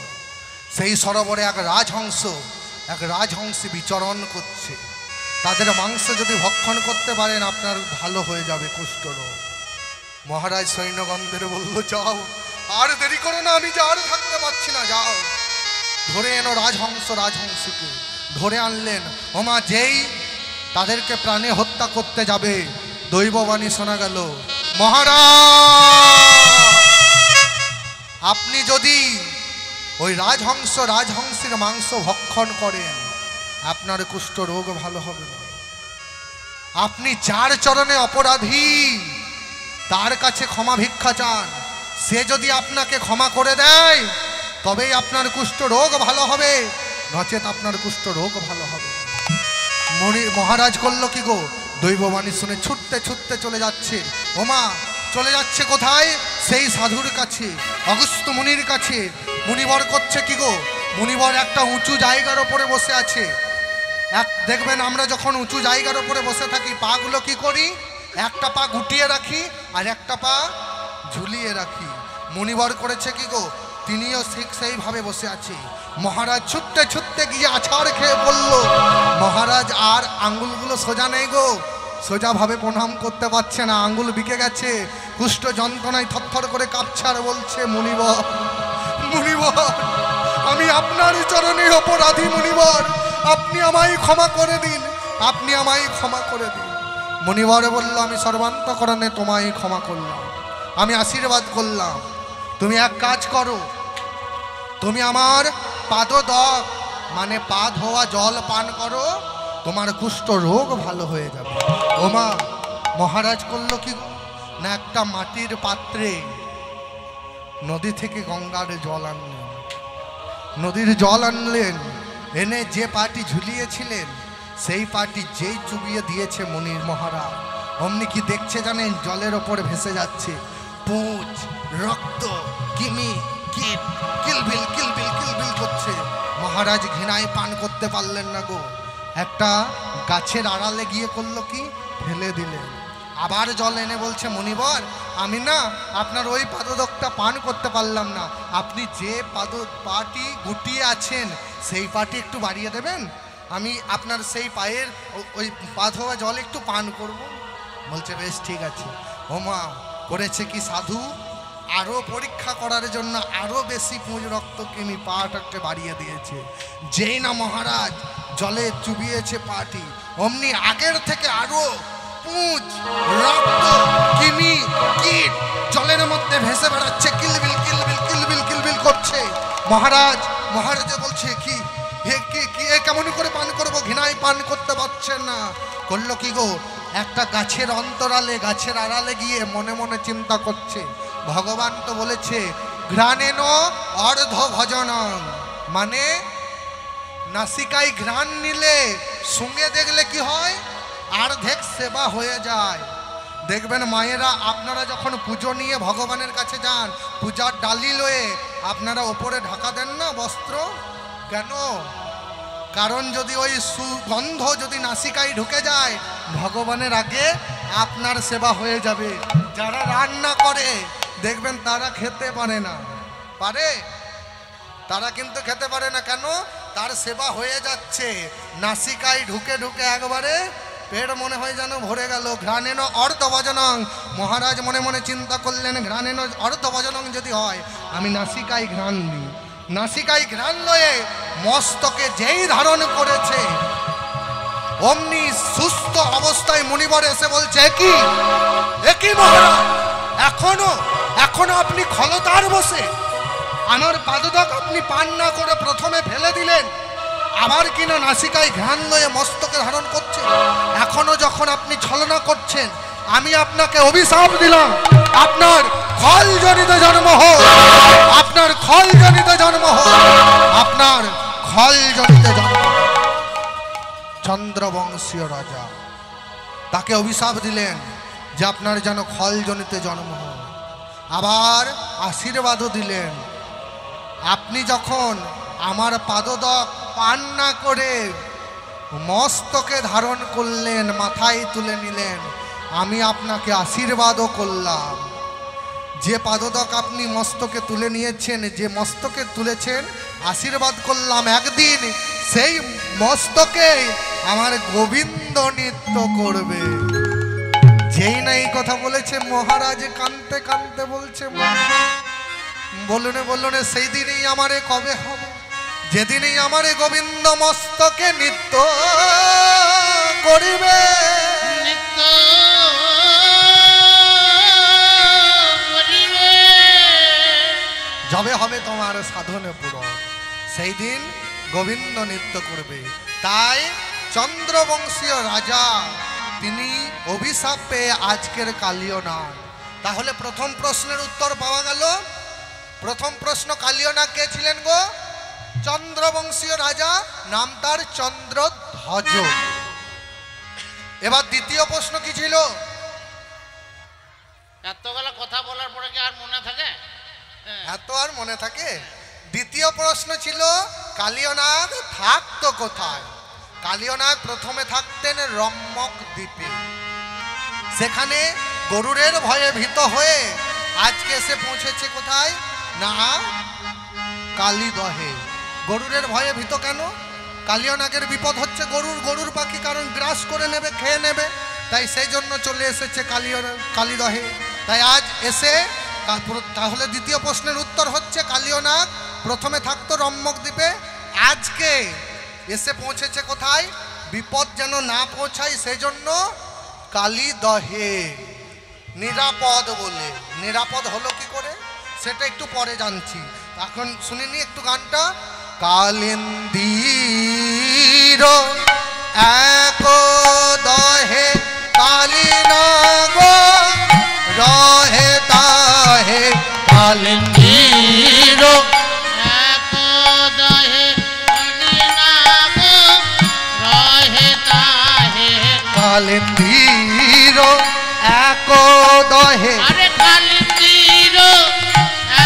সেই সরোবরে এক রাজহংসী বিচরণ করছে, তাদের মাংস যদি ভক্ষণ করতে পারেন আপনার ভালো হয়ে যাবে কুষ্ঠরোগ। মহারাজ সৈন্যগণদের বলল, যাও আর দেরি করো না, আমি যে আর থাকতে পারছি না, যাও ধরে এনো রাজহংস রাজহংসীকে। ধরে আনলেন। ওমা যেই তাদেরকে প্রাণে হত্যা করতে যাবে, দৈববাণী শোনা গেল, মহারাজ আপনি যদি ওই রাজহংস রাজহংসীর মাংস ভক্ষণ করেন, আপনার কুষ্ঠ রোগ ভালো হবে না। আপনি যার চরণে অপরাধী, তার কাছে ক্ষমা ভিক্ষা চান, সে যদি আপনাকে ক্ষমা করে দেয় তবেই আপনার কুষ্ঠ রোগ ভালো হবে, নচেত আপনার কুষ্ঠ রোগ ভালো হবে। মহারাজ করল কি গো, দৈববাণী শুনে ছুটতে ছুটতে চলে যাচ্ছে। ওমা চলে যাচ্ছে কোথায়? সেই সাধুর কাছে, অগস্ত্য মুনির কাছে। মুনিবর করছে কি গো, মুনিবর একটা উঁচু জায়গার ওপরে বসে আছে। দেখবেন আমরা যখন উঁচু জায়গার ওপরে বসে থাকি, পাগুলো কি করি, একটা পা গুটিয়ে রাখি আর একটা পা ঝুলিয়ে রাখি। মুনিবর করেছে কি গো, তিনিও ঠিক সেইভাবে বসে আছে। মহারাজ ছুটতে ছুটতে গিয়ে আছাড় খেয়ে বলল, মহারাজ আর আঙ্গুলগুলো সোজা নেই গো, সোজাভাবে প্রণাম করতে পারছে না, আঙ্গুল বিকে গেছে, কুষ্ঠ যন্ত্রণায় থরথর করে কাঁপছে আর বলছে, মুনিবর মুনিবর আমি আপনার চরণে অপরাধী, মুনিবর আপনি আমায় ক্ষমা করে দিন, আপনি আমায় ক্ষমা করে দিন। মুনিবর বলল, আমি সর্বান্তঃকরণে তোমায় ক্ষমা করলাম, আমি আশীর্বাদ করলাম। তুমি এক কাজ করো, তুমি আমার পাদদক মানে পা ধোয়া জল পান করো, তোমার কুষ্ঠ রোগ ভালো হয়ে যাবে। ওমা মহারাজ করলো কি না, একটা মাটির পাত্রে নদী থেকে গঙ্গার জল আনলেন, নদীর জল আনলেন, এনে যে পাটি ঝুলিয়েছিলেন সেই পাটি যেই চুবিয়ে দিয়েছে মুনির মহারাজ, অমনি কি দেখছে জানেন, জলের ওপরে ভেসে যাচ্ছে পুঁজ, রক্ত, কিমি, কীট, কিলবিল কিলবিল কিলবিল করছে। মহারাজ ঘৃণায় পান করতে পারলেন না গো, একটা গাছের আড়ালে গিয়ে করলো কি, ফেলে দিলেন। আবার জল এনে বলছে, মুনিবর আমি না আপনার ওই পাদদকটা পান করতে পারলাম না, আপনি যে পাটি গুটিয়ে আছেন সেই পাটি একটু বাড়িয়ে দেবেন, আমি আপনার সেই পায়ের ওই পা ধোয়া জল একটু পান করব। বলছে বেশ ঠিক আছে। ওমা করেছে কি সাধু, আরও পরীক্ষা করার জন্য আরও বেশি পুঁজ, রক্ত, কিমি পাটাকে বাড়িয়ে দিয়েছে। যেই না মহারাজ জলে চুবিয়েছে পাটি, অমনি আগের থেকে আরও পুঁজ, রক্ত, কিমি, কীট জলের মধ্যে ভেসে বেড়াচ্ছে, কিলবিল কিলবিল কিলবিল কিলবিল করছে। মহারাজ বলছে কি কেমন করে পান করবো, ঘৃণায় পান করতে পারছেন না। করলো কি গো, একটা গাছের অন্তরালে, গাছের আড়ালে গিয়ে মনে মনে চিন্তা করছে, ভগবান তো বলেছে ঘ্রাণেন অর্ধ ভজনং, মানে নাসিকায় ঘ্রাণ নিলে শুঙে দেখলে কি হয়, অর্ধেক সেবা হয়ে যায়। দেখবেন মায়েরা, আপনারা যখন পুজো নিয়ে ভগবানের কাছে যান, পূজার ডালি লয়ে আপনারা ওপরে ঢাকা দেন না বস্ত্র, কেন? কারণ যদি ওই সুগন্ধ যদি নাসিকায় ঢুকে যায়, ভগবানের আগে আপনার সেবা হয়ে যাবে। যারা রান্না করে দেখবেন তারা খেতে পারে না, তারা কিন্তু খেতে পারে না, কেন? তার সেবা হয়ে যাচ্ছে, নাসিকায় ঢুকে ঢুকে একবারে পেট মনে হয় যেন ভরে গেল। ঘ্রাণেন অর্ধভজনং, মহারাজ মনে মনে চিন্তা করলেন, ঘ্রাণেন অর্ধভজনং যদি হয়, আমি নাসিকায় ঘ্রাণ দিই, নাসিকায় ঘ্রাণ লয়ে মস্তকে যেই ধারণ করেছে, অমনি সুস্থ অবস্থায় মুনিবর এসে বলছে, একই মহারাজ, এখনো আপনি খলতার বসে আমার পাদদক আপনি পান না করে প্রথমে ফেলে দিলেন, আবার কিনা নাসিকায় ঘ্রাণ লয়ে মস্তকে ধারণ করছে, এখনো যখন আপনি ছলনা করছেন, আমি আপনাকে অভিশাপ দিলাম, আপনার খলজনিত জন্ম হোক, আপনার খলজনিত জন্ম হোক, আপনার খলজনিত জন্ম। চন্দ্রবংশীয় রাজা তাকে অভিশাপ দিলেন যে আপনার যেন খলজনিত জন্ম হোক, আবার আশীর্বাদও দিলেন, আপনি যখন আমার পাদদক পান না করে মস্তকে ধারণ করলেন, মাথায় তুলে নিলেন, আমি আপনাকে আশীর্বাদও করলাম। যে পাদদক আপনি মস্তকে তুলে নিয়েছেন, যে মস্তকে তুলেছেন, আশীর্বাদ করলাম, একদিন সেই মস্তকে আমার গোবিন্দ নৃত্য করবে। যেই না এই কথা বলেছে, মহারাজ কাঁদতে কাঁদতে বলছে, বলুনে সেই দিনই আমারে কবে হবে, যেদিনই আমারে গোবিন্দ মস্তকে নৃত্য করিবে। নিত্য করিবে। যবে হবে তোমার সাধনে পূরণ, সেই দিন গোবিন্দ নৃত্য করবে। তাই চন্দ্রবংশীয় রাজা তিনি অভিশাপ পেয়ে আজকের কালিয়নাগ। তাহলে প্রথম প্রশ্নের উত্তর পাওয়া গেল। প্রথম প্রশ্ন, কালিয়নাগ কে ছিলেন গো? চন্দ্রবংশীয় রাজা, নাম তার চন্দ্রধ্বজ। এবার দ্বিতীয় প্রশ্ন কি ছিল? এতগুলো কথা বলার পরে কি আর মনে থাকে? এত আর মনে থাকে? দ্বিতীয় প্রশ্ন ছিল কালিয়নাগ থাকতো কোথায়? কালিয়নাগ প্রথমে থাকতেন রম্মক দ্বীপে। সেখানে গরুরের ভয়ে ভীত হয়ে আজকে এসে পৌঁছেছে কোথায় না কালীদহে। গরুরের ভয়ে ভীত কেন? কালিয়নাগের বিপদ হচ্ছে গরুর পাখি, কারণ গ্রাস করে নেবে, খেয়ে নেবে, তাই সেই জন্য চলে এসেছে কালীদহে। তাই আজ এসে, তাহলে দ্বিতীয় প্রশ্নের উত্তর হচ্ছে কালিয়নাগ প্রথমে থাকতো রম্মক দ্বীপে, আজকে এসে পৌঁছেছে কোথায়? বিপদ যেন না পৌঁছায় সেই জন্য কালীদহে। নিরাপদ বলে। নিরাপদ হলো কি করে সেটা একটু পরে জানছি, এখন শুনিনি একটু গানটা। কালিন্দির এক দহে কালিনাগ রহে তাহে। কালিন্দির এক দহে কালিনাগ রহে তাহে। কালিন্দির এক দহে। আরে কালিন্দির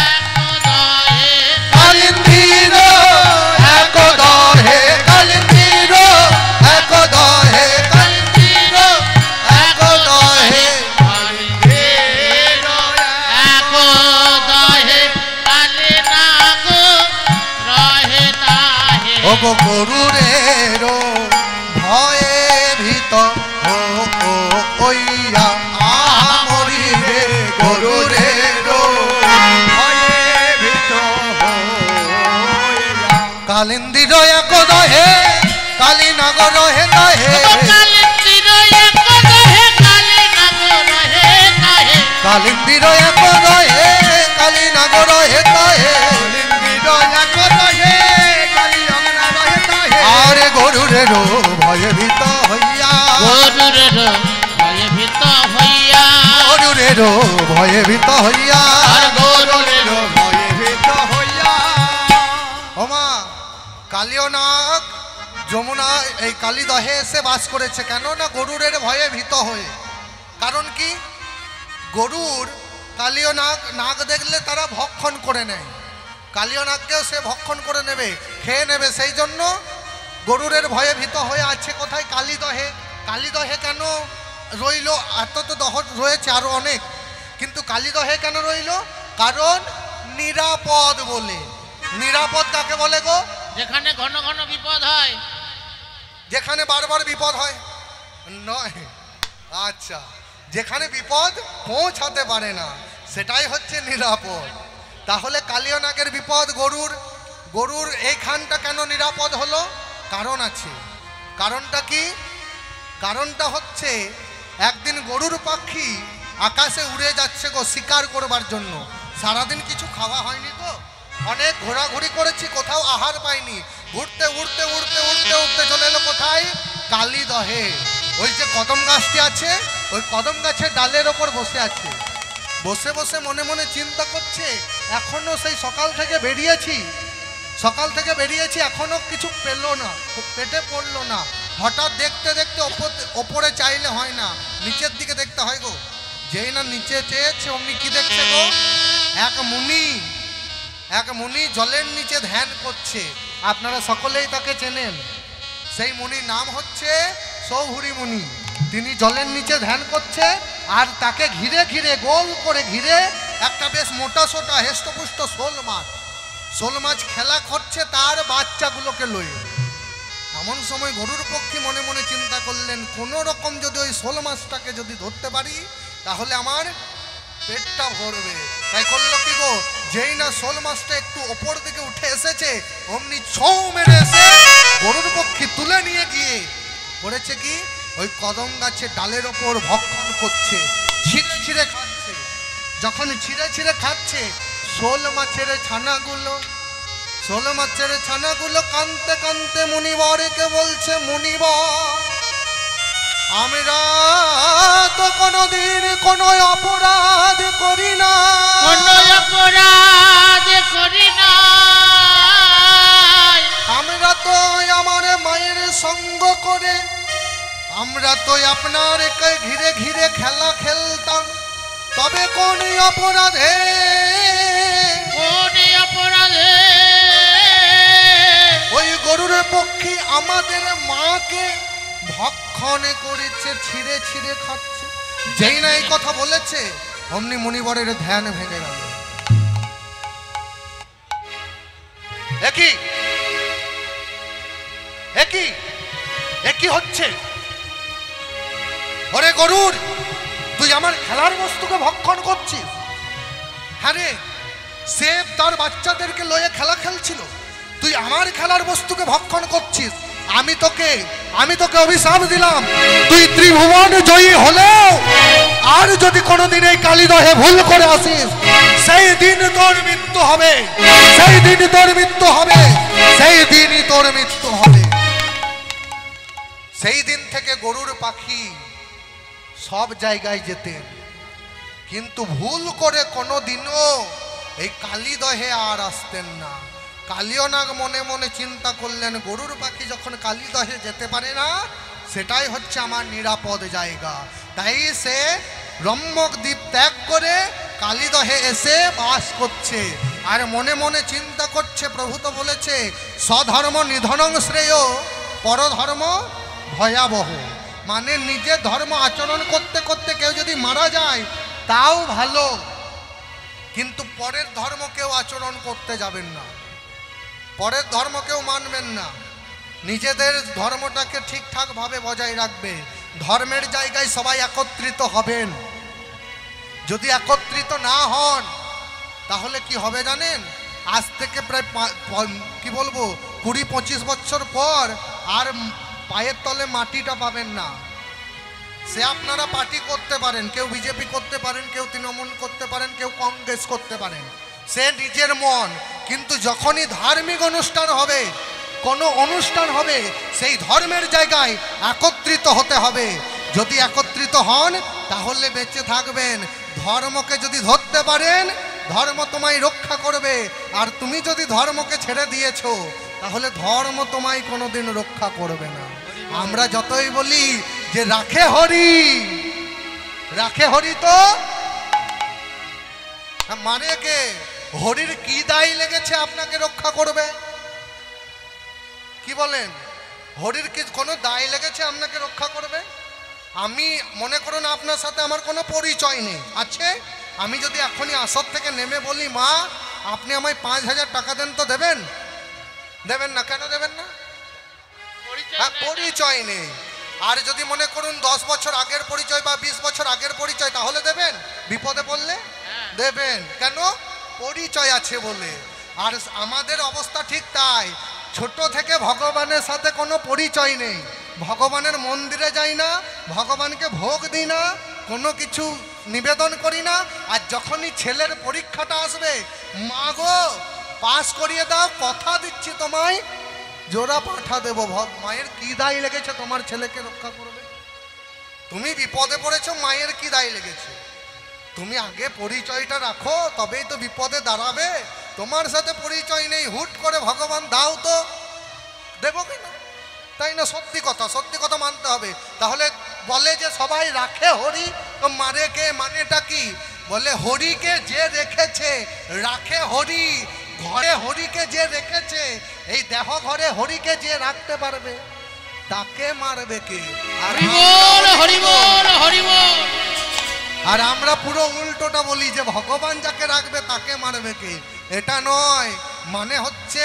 এক দহে। কালিন্দির এক দহে। কালিন্দির এক দহে। কালিন্দির এক দহে। কালিন্দির এক দহে কালিনাগ রহে তাহে। ও গো গরুরের ভয়ে ভীত হইয়া আমরিবে। গরুরের ভয়ে ভীত হইয়া। কালিন্দির এক দহে কালীনাগ রহে তাহে। কালিন্দির এক দহে কালিনাগ রহে তাহে। কালিন্দির এক দহে কালীনাগ রহে তাহে। কালিন্দির এক দহে কালীনাগ রহে তাহে। আরে গরুরের ভয়ে ভীত হইয়া। গরুরের ভয়ে ভীত হইয়া। গরুরের ভয়ে ভীত হইয়া। আর গরুরের ভয়ে ভীত হইয়া। ওমা, কালিয়নাগ যমুনা এই কালীদহে এসে বাস করেছে কেন না গরুরের ভয়ে ভীত হয়ে। কারণ কি? গরুর কালিয়নাগ নাগ দেখলে তারা ভক্ষণ করে নেয়, কালিয়নাগকেও সে ভক্ষণ করে নেবে, খেয়ে নেবে, সেই জন্য গরুরের ভয়ে ভীত হয়ে আছে কোথায়? কালীদহে। কালীদহে কেন রইল? এত তো দহ রয়েছে আরো অনেক, কিন্তু কালীদহে কেন রইল? কারণ নিরাপদ বলে। নিরাপদ কাকে বলে গো? যেখানে ঘন ঘন বিপদ হয়। যেখানে বারবার বিপদ হয় নয়, আচ্ছা, যেখানে বিপদ পৌঁছাতে পারে না সেটাই হচ্ছে নিরাপদ। তাহলে কালিয়নাগের বিপদ গরুর এইখানটা কেন নিরাপদ হলো? কারণ আছে। কারণটা কি? কারণটা হচ্ছে একদিন গরুর পাখি আকাশে উড়ে যাচ্ছে গো শিকার করবার জন্য। সারাদিন কিছু খাওয়া হয়নি তো, অনেক ঘোরাঘুরি করেছি, কোথাও আহার পাইনি, উড়তে উড়তে উড়তে উড়তে উড়তে চলে এলো কোথায়? কালীদহে। ওই যে কদম গাছটি আছে, ওই কদম গাছের ডালের ওপর বসে আছে। বসে বসে মনে মনে চিন্তা করছে, এখনো সেই সকাল থেকে বেরিয়েছি এখনো কিছু পেলো না, পেটে পড়লো না। হঠাৎ দেখতে দেখতে ওপরে চাইলে হয় না, নিচের দিকে দেখতে হয় গো। যেই না নিচে চেয়েছে অমনি কি দেখছে গো? এক মুনি জলের নিচে ধ্যান করছে। আপনারা সকলেই তাকে চেনেন। সেই মুনির নাম হচ্ছে সৌহুরি মুনি। তিনি জলের নিচে ধ্যান করছে, আর তাকে ঘিরে ঘিরে গোল করে ঘিরে একটা বেশ মোটা সোটা হেষ্টপুষ্ট শোল মাছ খেলা করছে তার বাচ্চাগুলোকে লয়ে। এমন সময় গরুর পক্ষী মনে মনে চিন্তা করলেন, কোনো রকম যদি ওই শোল মাছটাকে যদি ধরতে পারি তাহলে আমার পেটটা ভরবে। তাই করলো কি গো? যেই না শোল মাছটা একটু ওপর দিকে উঠে এসেছে অমনি ছৌ মেরে এসে গরুর পক্ষী তুলে নিয়ে গিয়ে করেছে কি ওই কদম গাছের ডালের ওপর ভক্ষণ করছে, ছিঁড়ে ছিঁড়ে খাচ্ছে। যখন ছিঁড়ে ছিঁড়ে খাচ্ছে শোল মাছের ছানাগুলো কানতে কানতে মুনিবরকে বলছে, মুনিবর আমরা তো কোনোদিন কোনো অপরাধ করি না, কোনো অপরাধ করি না, আমরা তো আমার মায়ের সঙ্গ করে আমরা তো আপনার ঘিরে ঘিরে খেলা খেলতাম, তবে কোন অপরাধে কোন অপরাধে ওই গরুর পক্ষী আমাদের মাকে ভক্ষণ করেছে, ছিঁড়ে ছিঁড়ে খাচ্ছে। যেই না এই কথা বলেছে অমনি মুনিবরের ধ্যান ভেঙে গেল। একই হচ্ছে, ওরে গরুর তুই আমার খেলার বস্তুকে ভক্ষণ করছিস? হ্যাঁ রে, সে তার বাচ্চাদেরকে লয়ে খেলা খেলছিল, তুই আমার খেলার বস্তুকে ভক্ষণ করছিস। আমি তোকে অভিশাপ দিলাম, তুই ত্রিভুবন জয়ী হলেও আর যদি কোনোদিন এই কালীদহে ভুল করে আসিস সেই দিন তোর মৃত্যু হবে, সেই দিনই তোর মৃত্যু হবে, সেই দিনই তোর মৃত্যু হবে। সেই দিন থেকে গরুর পাখি সব জায়গায় যেতেন, কিন্তু ভুল করে কোনোদিনও এই কালীদহে আর আসতেন না। কালীয়নাগ মনে মনে চিন্তা করলেন, গরুর পাখি যখন কালীদহে যেতে পারে না সেটাই হচ্ছে আমার নিরাপদ জায়গা। তাই সে রম্যক দ্বীপ ত্যাগ করে কালীদহে এসে বাস করছে আর মনে মনে চিন্তা করছে। প্রভু তো বলেছে স্বধর্ম নিধনং শ্রেয় পরধর্ম ভয়াবহ, মানে নিজের ধর্ম আচরণ করতে করতে কেউ যদি মারা যায় তাও ভালো, কিন্তু পরের ধর্ম কেউ আচরণ করতে যাবেন না, পরের ধর্ম কেউ মানবেন না, নিজেদের ধর্মটাকে ঠিকঠাকভাবে বজায় রাখবে। ধর্মের জায়গায় সবাই একত্রিত হবেন, যদি একত্রিত না হন তাহলে কি হবে জানেন? আজ থেকে প্রায় কি বলবো 20-25 বছর পর আর পায়ের তলে মাটিটা পাবেন না। সে আপনারা পার্টি করতে পারেন, কেউ বিজেপি করতে পারেন, কেউ তৃণমূল করতে পারেন, কেউ কংগ্রেস করতে পারেন, সে নিজের মন, কিন্তু যখনই ধার্মিক অনুষ্ঠান হবে, কোনো অনুষ্ঠান হবে, সেই ধর্মের জায়গায় একত্রিত হতে হবে। যদি একত্রিত হন তাহলে বেঁচে থাকবেন। ধর্মকে যদি ধরতে পারেন ধর্ম তোমায় রক্ষা করবে, আর তুমি যদি ধর্মকে ছেড়ে দিয়েছো তাহলে ধর্ম তোমায় কোনোদিন রক্ষা করবে না। আমরা যতই বলি যে রাখে হরি তো মানে কে? হরির কি দায় লেগেছে আপনাকে রক্ষা করবে? কি বলেন? হরির কি কোনো দায় লেগেছে আপনাকে রক্ষা করবে? আমি মনে করুন আপনার সাথে আমার কোনো পরিচয় নেই, আছে, আমি যদি এখনই আসর থেকে নেমে বলি মা আপনি আমায় 5000 টাকা দেন, তো দেবেন? দেবেন না। কেন দেবেন না? পরিচয় নেই। আর যদি মনে করুন 10 বছর আগের পরিচয় বা 20 বছর আগের পরিচয়, তাহলে দেবেন? বিপদে পড়লে দেবেন। কেন? পরিচয় আছে বলে। আর আমাদের অবস্থা ঠিক তাই, ছোট থেকে ভগবানের সাথে কোনো পরিচয় নেই, ভগবানের মন্দিরে যাই না, ভগবানকে ভোগ দিই না, কোনো কিছু নিবেদন করি না। আর যখনই ছেলের পরীক্ষাটা আসবে, মা গো পাস করিয়ে দাও, কথা দিচ্ছি তোমায় জোড়া পাঠা দেব। মায়ের কি দায় লেগেছে তোমার ছেলেকে রক্ষা করবে? তুমি বিপদে পড়েছো, মায়ের কি দায় লেগেছে? তুমি আগে পরিচয়টা রাখো, তবেই তো বিপদে দাঁড়াবে। তোমার সাথে পরিচয় নেই, হুট করে ভগবান দাও, তো দেবো কিনা? তাই না? সত্যি কথা মানতে হবে। তাহলে বলে যে সবাই রাখে হরি, তো মারে কে? মানেটা কি? বলে হরিকে যে রেখেছে রাখে হরি, ঘরে হরিকে যে রেখেছে, এই দেহ ঘরে হরিকে যে রাখতে পারবে তাকে মারবে কে? আর আমরা পুরো উল্টোটা বলি যে ভগবান যাকে রাখবে তাকে মারবে কে। এটা নয়, মানে হচ্ছে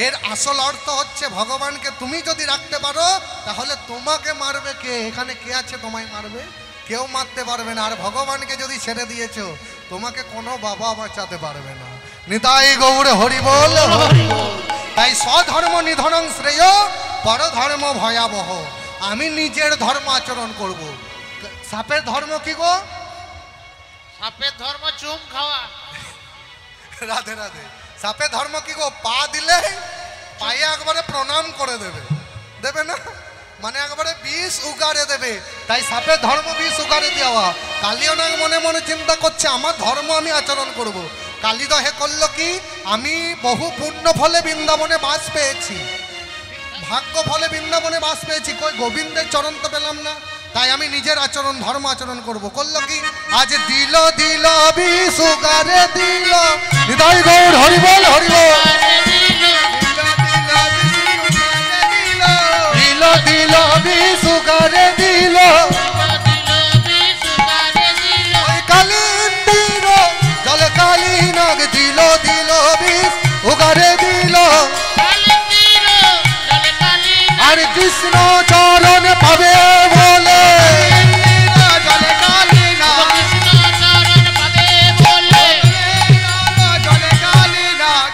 এর আসল অর্থ হচ্ছে ভগবানকে তুমি যদি রাখতে পারো তাহলে তোমাকে মারবে কে? এখানে কে আছে তোমায় মারবে? কেউ মারতে পারবে না। আর ভগবানকে যদি ছেড়ে দিয়েছো তোমাকে কোনো বাবা বাঁচাতে পারবে না, নিতাই গৌর হরি বল হরি বল। তাই স্বধর্ম নিধনং শ্রেয়, পরধর্ম ভয়াবহ। আমি নিজের ধর্ম আচরণ করব। সাপের ধর্ম কি গো? সাপের ধর্ম চুম খাওয়া। রাধে রাধে। সাপের ধর্ম কি গো? পা দিলে পায়ে একবারে প্রণাম করে দেবে, দেবে না? মানে একবারে বিষ উগারে দেবে। তাই সাপের ধর্ম বিষ উগারে দেওয়া। কালিয়নাগ মনে মনে চিন্তা করছে আমার ধর্ম আমি আচরণ করব। কালিদহে করলো কি? আমি বহু পুণ্য ফলে বৃন্দাবনে বাস পেয়েছি, ভাগ্য ফলে বৃন্দাবনে বাস পেয়েছি, কই গোবিন্দের চরণ তো পেলাম না। তাই আমি নিজের আচরণ ধর্ম আচরণ করব। করলো কি? আজ দিল দিল বিষ উগারে দিল। হৃদয় গৌর হরি বল হরি বল। দিল দিল বিষ উগারে দিল। কালিন্দির জল কালী নাগ দিল দিল বিষ উগারে দিল। আর কৃষ্ণ চরণ পাবে বলে জলে কালী নাগ, জলে কালী নাগ।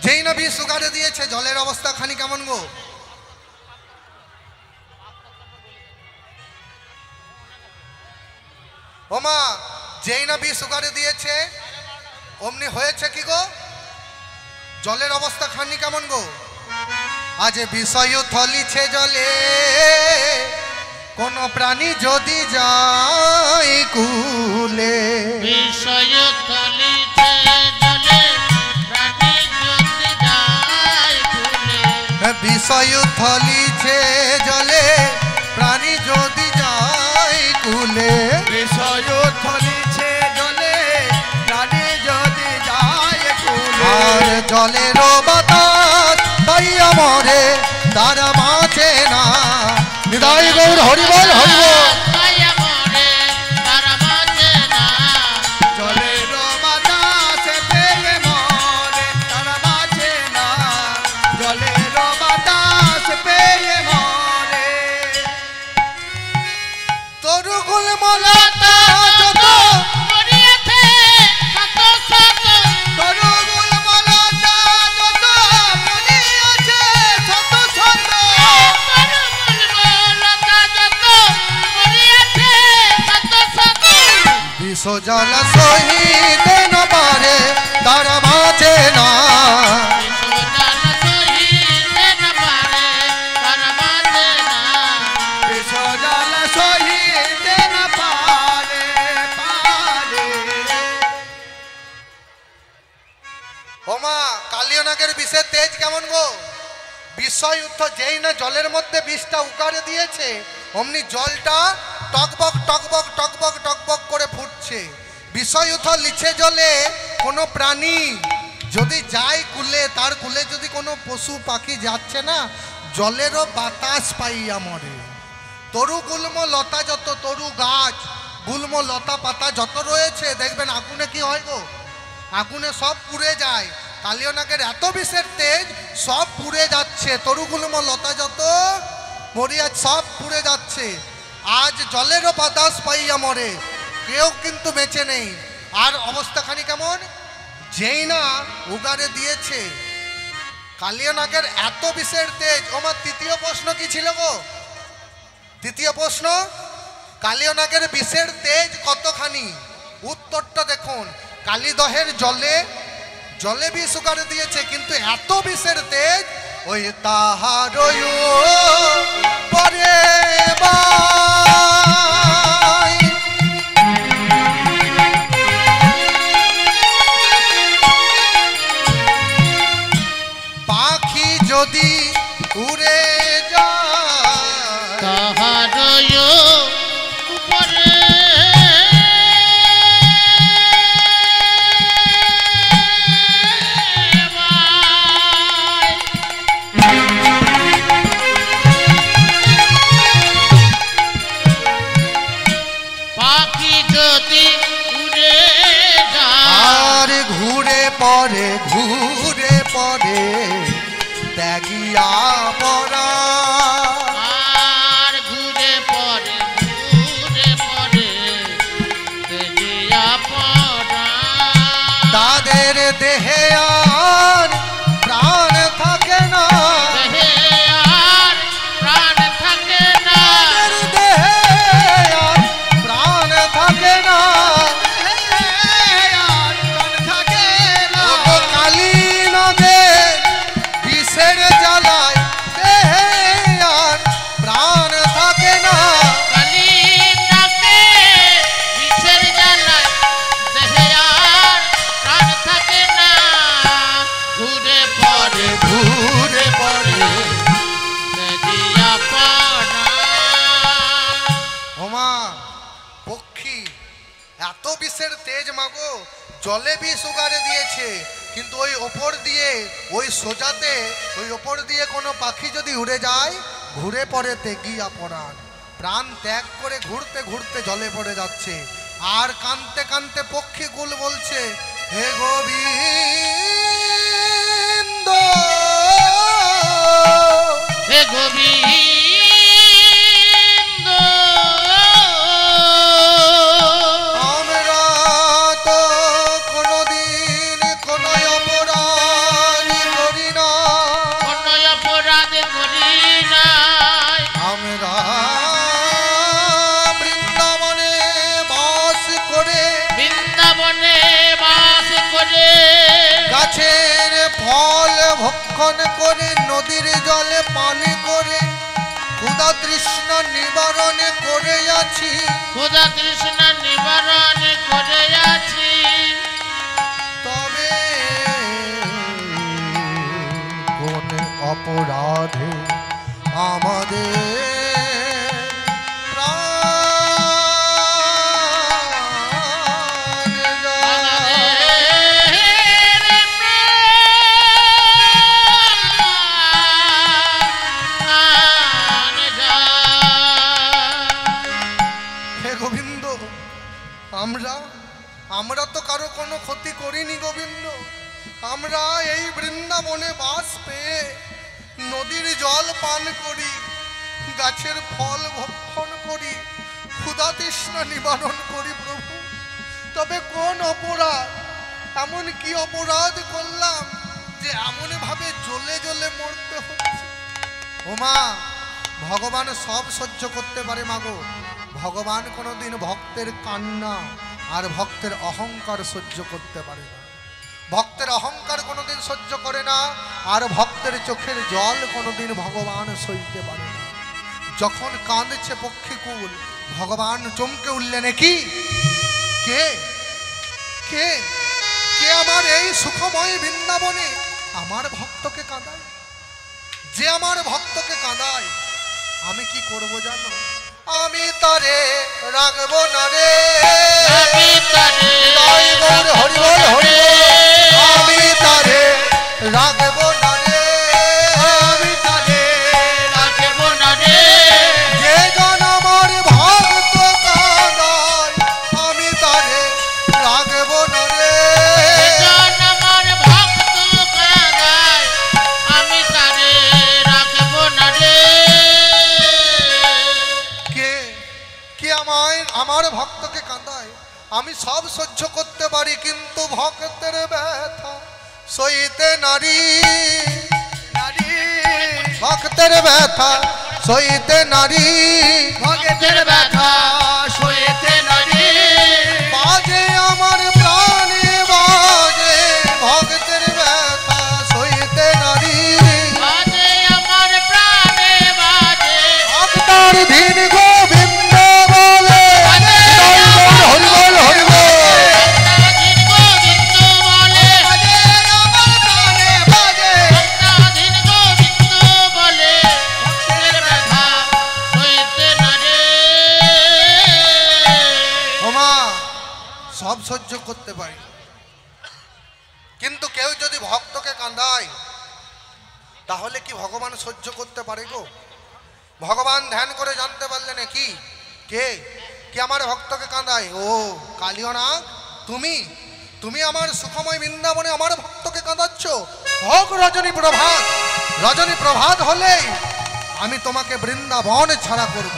যেই না বিষ উগারে দিয়েছে, জলের অবস্থা খানি কেমন গো? ওমা, যেই না বিষ উগারে দিয়েছে অমনি হয়েছে কি গো? জলের অবস্থা খানি কেমন গো? আজ বিষয় থলিছে জলে, কোন প্রাণী যদি যায় কুলে। বিষয় থলিছে জলে, প্রাণী যদি যায় কুলে। বিষয় থলিছে জলে, প্রাণী যদি যায় কুলে। বিষয় থলিছে জলে, প্রাণী যদি যায় কুলে। আর জলের বাতাস পাইয়া মরে, তারা বাঁচে না। হৃদয় গৌর হরি বল হরি বল। জলের বাতাস পেয়ে মরে, তারা বাঁচে না। জলের বাতাস পেয়ে মরে। তরু গুলমলতা যত, তরু গুলমলতা যত মরিয়াছে শত শত। বিষ জল সহিতে না পারে, তারা বাঁচে না। বিসর্জন সহিতে না পারে, পারে। ওমা, কালিয়নাগের বিষের তেজ কেমন গো? বিষয় উত্থ যেই না জলের মধ্যে বিষটা উকারে দিয়েছে, অমনি জলটা টকবক টকবক টকবক টকবক করে ফুটছে। বিষয় উত্থ লিছে জলে, কোনো প্রাণী যদি যায় কুলে, তার কুলে যদি কোনো পশু পাখি যাচ্ছে না, জলেরও বাতাস পাইয়া মরে। তরু গুল্ম লতা যত, তরু গাছ গুল্ম লতা পাতা যত রয়েছে, দেখবেন আগুনে কি হয় গো? আগুনে সব পুড়ে যায়। কালিয়নাগের এত বিষের তেজ, সব পুড়ে যাচ্ছে। তরুগুল্ম লতা যত মরিয়া সব পুড়ে যাচ্ছে। আজ জলেরও বাতাস পাইয়া মরে, কেউ কিন্তু বেঁচে নেই। আর অবস্থাখানি কেমন? যেই না উগারে দিয়েছে কালিয়নাগের এত বিষের তেজ। আমার তৃতীয় প্রশ্ন কি ছিল গো? তৃতীয় প্রশ্ন, কালিয়নাগের বিষের তেজ কতখানি? উত্তরটা দেখুন। কালিদহের জলে, জলে বিষ উগারে দিয়েছে, কিন্তু এত বিষের তেজ, ওই তাহার পরে বাই। পাখি যদি উড়ে যায়, তাহার উপরে পাখি যদি উড়ে যায়, আর ঘুরে পড়ে ঘুরে পড়ে ত্যাগিয়া পড়া। আর ঘুরে পড়ে ঘুরে পড়ে মায়ের দেহে আর প্রাণ থাকে না, দেহে আর প্রাণ থাকে না, মায়ের দেহে আর প্রাণ থাকে না, ও কালী নদে বিষের জ্বালায় দেহে আর প্রাণ থাকে না। কালী নাকে বিষের জ্বালায় দেহে আর প্রাণ থাকে না, ঘুরে পড়ে ঘুরে পড়ে নদিয়া পানা। ওমা পক্ষী এত বিষের তেজ মাগো, জলে বিষ উগারে দিয়েছে, কিন্তু ওই ওপর দিয়ে ওই সোজাতে ওই ওপর দিয়ে কোনো পাখি যদি উড়ে যায় ঘুরে পড়ে তেগিয়া পড়ান, প্রাণ ত্যাগ করে ঘুরতে ঘুরতে জলে পড়ে যাচ্ছে। আর কানতে কানতে পক্ষী গুল বলছে, হে গোবিন্দ হে গোবিন্দ, আমরা তো কোনোদিন কোনো অপরাধ করি না, কোন অপরাধ করি নাই, আমরা বৃন্দাবনে বাস করে বৃন্দাবনে বাস করে গাছের ফল ভক্ষণ করে নদীর জলে পান করে ক্ষুধা তৃষ্ণা নিবারণ করে আছি। ক্ষুধা তৃষ্ণা নিবারণ করে আছি, তবে কোন অপরাধে আমাদের প্রাণ যায়? প্রাণ যায়। হে গোবিন্দ, আমরা আমরা তো কারো কোনো ক্ষতি করিনি গোবিন্দ, আমরা এই বৃন্দাবনে বাস পেয়ে নদীর জল পান করি, গাছের ফল ভক্ষণ করি, ক্ষুধা তৃষ্ণা নিবারণ করি প্রভু। তবে কোন অপরাধ, এমন কি অপরাধ করলাম যে এমন ভাবে জ্বলে জ্বলে মরতে হচ্ছে? ওমা ভগবান সব সহ্য করতে পারে মাগো, ভগবান কোনোদিন ভক্তের কান্না আর ভক্তের অহংকার সহ্য করতে পারে না, ভক্তের অহংকার কোনোদিন সহ্য করে না, আর ভক্তের চোখের জল কোনোদিন ভগবান সইতে পারে না। যখন কাঁদছে পক্ষীকুল, ভগবান চমকে উঠলেন, কি কে কে কে আমার এই সুখময় বৃন্দাবনে আমার ভক্তকে কাঁদায়? যে আমার ভক্তকে কাঁদায় আমি কি করব জানো? আমি তারে রাখবো না রে, আমি তারে জয় গৌর হরি বল হরি বল। আমি তারে রাখবো না রে, আমি তারে রাখব না রে, যে জন আমার ভক্ত কাঁদায় আমি তারে রাখবো না রে। জন আমার ভক্ত কাঁদায় আমি তারে রাখব না রে। কে কে আমার ভক্তকে কাঁদায়? আমি সব সহ্য করতে পারি, কিন্তু ভক্তের ব্যথা সইতে নারী, ভক্তের ব্যথা সইতে নারী, ভক্তের ব্যথা সইতে নারী, বাজে আমার প্রাণে বাজে ভক্তের ব্যথা সইতে নারী। বাজে আমার প্রাণে বাজে, ভক্তার ধীর গোবিন্দ বলে, জয় গৌর হরি বল হরি বল। ভক্তাধীন গোবিন্দ বলে, আমার প্রাণে বাজে ভক্তাধীন গোবিন্দ বলে, ভক্তের ব্যথা সইতে নারে। ওমা সব সহ্য করতে পারি, কিন্তু কেউ যদি ভক্তকে কাঁদায় তাহলে কি ভগবান সহ্য করতে পারে গো? ভগবান ধ্যান করে জানতে পারলেন কি কে কে আমার ভক্তকে কাঁদায়? ও কালিয়নাগ, তুমি তুমি আমার সুখময় বৃন্দাবনে আমার ভক্তকে কাঁদাচ্ছ। হোক রজনী প্রভাত, রজনী প্রভাত হলেই আমি তোমাকে বৃন্দাবন ছাড়া করব।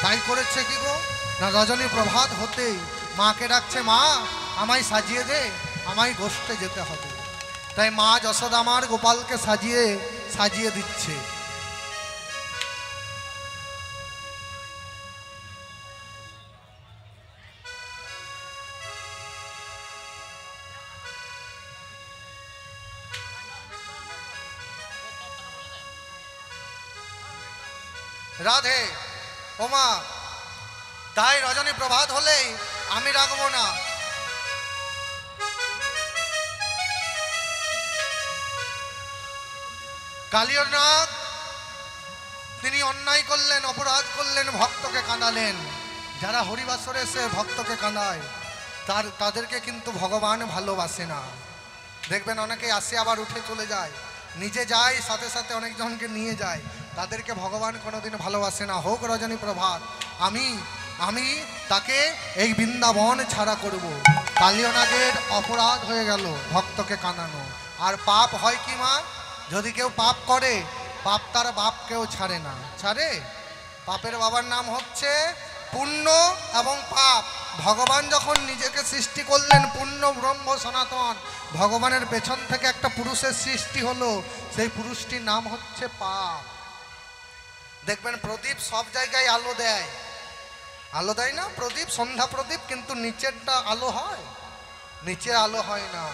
তাই করেছে কি গো না, রজনী প্রভাত হতেই মাকে ডাকছে, মা আমায় সাজিয়ে দে, আমায় গোষ্ঠে যেতে হবে। তাই মা যশোদা আমার গোপালকে সাজিয়ে সাজিয়ে দিচ্ছে। রাধে ওমা, তাই রজনী প্রভাত হলেই আমি রাখবো না। কালিয়ানাথ তিনি অন্যায় করলেন, অপরাধ করলেন, ভক্তকে কাঁদালেন। যারা হরিবাসরে এসে ভক্তকে কাঁদায় তাদেরকে কিন্তু ভগবান ভালোবাসে না। দেখবেন অনেকে আসে আবার উঠে চলে যায়, নিজে যায় সাথে সাথে অনেকজনকে নিয়ে যায়, তাদেরকে ভগবান কোনোদিন ভালোবাসে না। হোক রজনী প্রভাত, আমি তাকে এই বৃন্দাবন ছাড়া করব। কালিয়ানাথের অপরাধ হয়ে গেল ভক্তকে কাঁদানো। আর পাপ হয় কি মা, যদি কেউ পাপ করে, পাপ তার বাপকেও ছাড়ে না। ছাড়ে? পাপের বাবার নাম হচ্ছে পুণ্য এবং পাপ। ভগবান যখন নিজেকে সৃষ্টি করলেন পূর্ণ ব্রহ্ম সনাতন, ভগবানের পেছন থেকে একটা পুরুষের সৃষ্টি হলো, সেই পুরুষটির নাম হচ্ছে পাপ। দেখবেন প্রদীপ সব জায়গায় আলো দেয়, আলো দেয় না প্রদীপ, সন্ধ্যা প্রদীপ, কিন্তু নিচেরটা আলো হয়, নিচের আলো হয় না।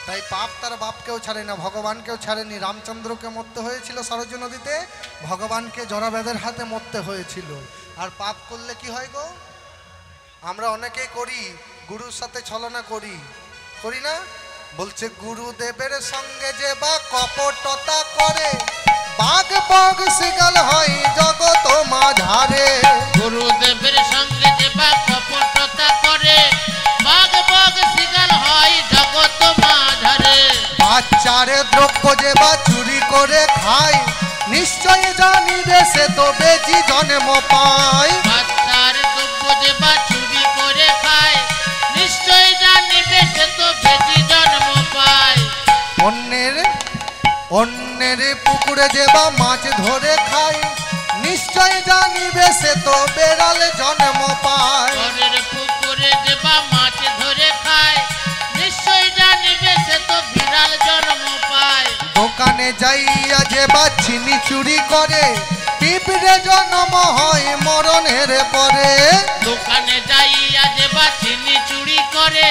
তাই পাপ তার বাপকেও ছাড়ে না, ভগবানকেও ছাড়েনি। রামচন্দ্রকে মরতে হয়েছিল সরজু নদীতে, ভগবানকে জরাবেদের হাতে মরতে হয়েছিল। আর পাপ করলে কি হয় গো? আমরা অনেকেই করি, গুরুর সাথে ছলনা করি, করি না? বলছে গুরুদেবের সঙ্গে যে বা কপটতা করে, বাঘ বগ শিগাল হয় জগত মাঝারে। গুরুদেবের সঙ্গে যে বা কপটতা করে, বাঘ বগ শিগাল হয় জগত মাঝারে। বাচ্চারে দ্রব্য যে বা চুরি করে খায়, নিশ্চয় জানিবে সে তো বেজি জন্ম পায়। বাচ্চার দ্রব্য যে বা চুরি করে খায়, নিশ্চয় জানিবে সে তো বেজি জন্ম পায়। অন্যের পুকুরে যে বা মাছ ধরে খায়, নিশ্চয় জানিবে সে তো বেড়াল জন্ম পায়। পরের পুকুরে যে বা মাছ ধরে খায়, নিশ্চয় জানিবে সে তো বিড়াল জন্ম পায়। দোকানে যাইয়া যে বা চিনি চুরি করে, পিঁপড়ে জন্ম হয় মরণের পরে। দোকানে যাইয়া যে বা চিনি চুরি করে,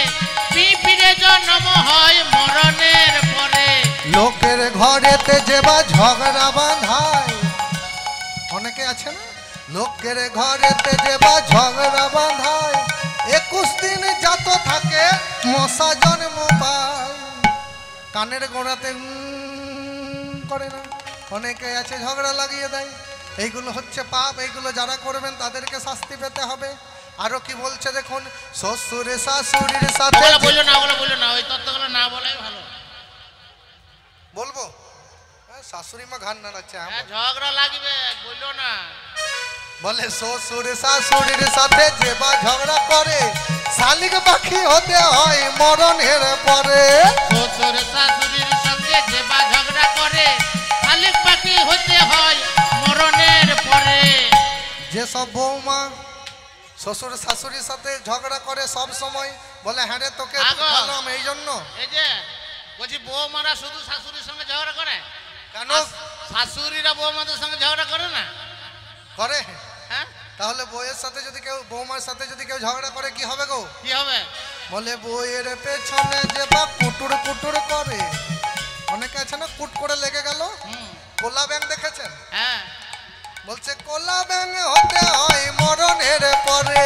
পিঁপড়ে জন্ম হয় মরণের পরে। লোকের ঘরেতে যে বা ঝগড়া বাঁধায়, অনেকে আছে না, লোকের ঘরেতে যে বা ঝগড়া বাঁধায়, 21 দিন যত থাকে মশা জন্ম পায়। কানের গোড়াতে করে না, অনেকে আছে ঝগড়া লাগিয়ে দেয়। এইগুলো হচ্ছে পাপ, এইগুলো যারা করবেন তাদেরকে শাস্তি পেতে হবে। আরো কি বলছে দেখুন, শ্বশুর শাশুড়ির সাথে বললো না, ওই তত্ত্বগুলো না বলাই ভালো। বলবো শাশুড়ি মা ঘান নাড়াচ্ছে, ঝগড়া লাগবে, বললো না। বলে শ্বশুর শাশুড়ির সাথে যে বা ঝগড়া করে, শালিক পাখি হতে হয় মরণের পরে। শ্বশুর শাশুড়ির সঙ্গে যে বা ঝগড়া করে, শালিক পাখি হতে হয় মরণের পরে। যেসব বৌমা শ্বশুর শাশুড়ির সাথে ঝগড়া করে সব সময়, বলে হ্যাঁ রে তোকে খালাম এই জন্য। এই যে বলছি বৌমারা শুধু শাশুড়ির সঙ্গে ঝগড়া করে কেন? শাশুড়িরা বৌমাদের সঙ্গে ঝগড়া করে না? করে। হ্যাঁ, তাহলে বউয়ের সাথে যদি কেউ, বৌমার সাথে যদি কেউ ঝগড়া করে কি হবে গো? কি হবে? বলে বউয়ের পেছনে যে বা কুটুর কুটুর করে। অনেকে আছে না, কুট করে লেগে গেল। কোলা ব্যাং দেখেছেন? হ্যাঁ, বলছে কোলা ব্যাং হতে হয় মরণের পরে।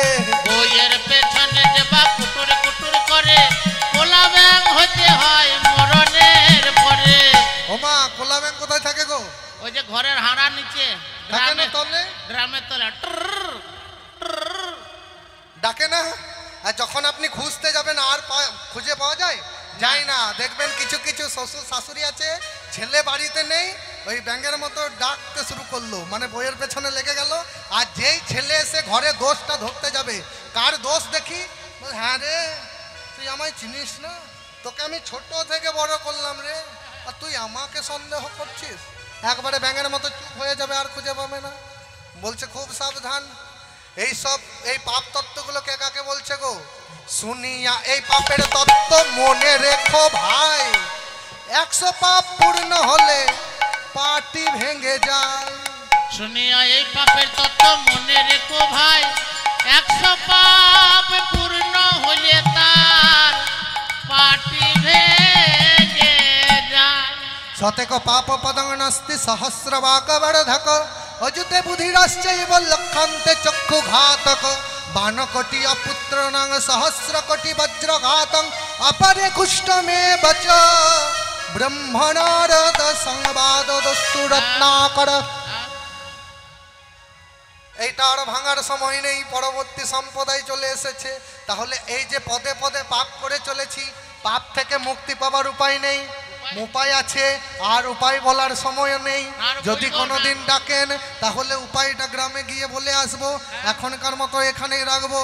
বইয়ের পেছনে যে বা কুটুর কুটুর করে, কোলা ব্যাং হতে হয় মরণের পরে। ওমা কোলা ব্যাং কোথায় থাকে গো? ওই যে ঘরের হাড়ার নিচে, ডাকে না তলে? ড্রামের তলে ডাকে না? আর যখন আপনি খুঁজতে যাবেন আর খুঁজে পাওয়া যায়? যায় না। দেখবেন কিছু কিছু শ্বশুর শাশুড়ি আছে, ছেলে বাড়িতে নেই, ওই ব্যাঙের মতো ডাকতে শুরু করলো, মানে বইয়ের পেছনে লেগে গেল। আর যেই ছেলে এসে ঘরে দোষটা ধরতে যাবে, কার দোষ দেখি? হ্যাঁ রে তুই আমায় চিনিস না, তোকে আমি ছোট থেকে বড় করলাম রে, আর তুই আমাকে সন্দেহ করছিস। একবারে ব্যাঙের মতো চুপ হয়ে যাবে, আর খুঁজে পাবে না। বলছে খুব সাবধান, এই পাপ তত্ত্বগুলো কে কাকে বলছে গো? শুনিয়া এই পাপের তত্ত্ব মনে রেখো ভাই, 100 পাপ পূর্ণ হলে পাটি ভেঙে যায়। শুনিয়া এই পাপের তত্ত্ব মনে রেখো ভাই, 100 পাপ পূর্ণ হলে তার পাটি ভেঙে যায়। শতেক পাপ পদং নাস্তি সহস্রবাক বর্ধক, অযুতে বুধিরাশ্চৈব লক্ষান্তে চক্ষু ঘাতক। বানকোটি অপুত্র নং সহস্র কোটি বজ্রঘাতং, অপরে কুষ্ঠমে বচ ব্রহ্মণারদ সংবাদ দস্যু রত্নাকর। এইটা আর ভাঙার সময় নেই, পরবর্তী সম্প্রদায় চলে এসেছে। তাহলে এই যে পদে পদে পাপ করে চলেছি, পাপ থেকে মুক্তি পাবার উপায় নেই? উপায় আছে, আর উপায় বলার সময় নেই। যদি কোনোদিন ডাকেন তাহলে উপায়টা গ্রামে গিয়ে বলে আসবো, এখনকার মতো এখানেই রাখবো।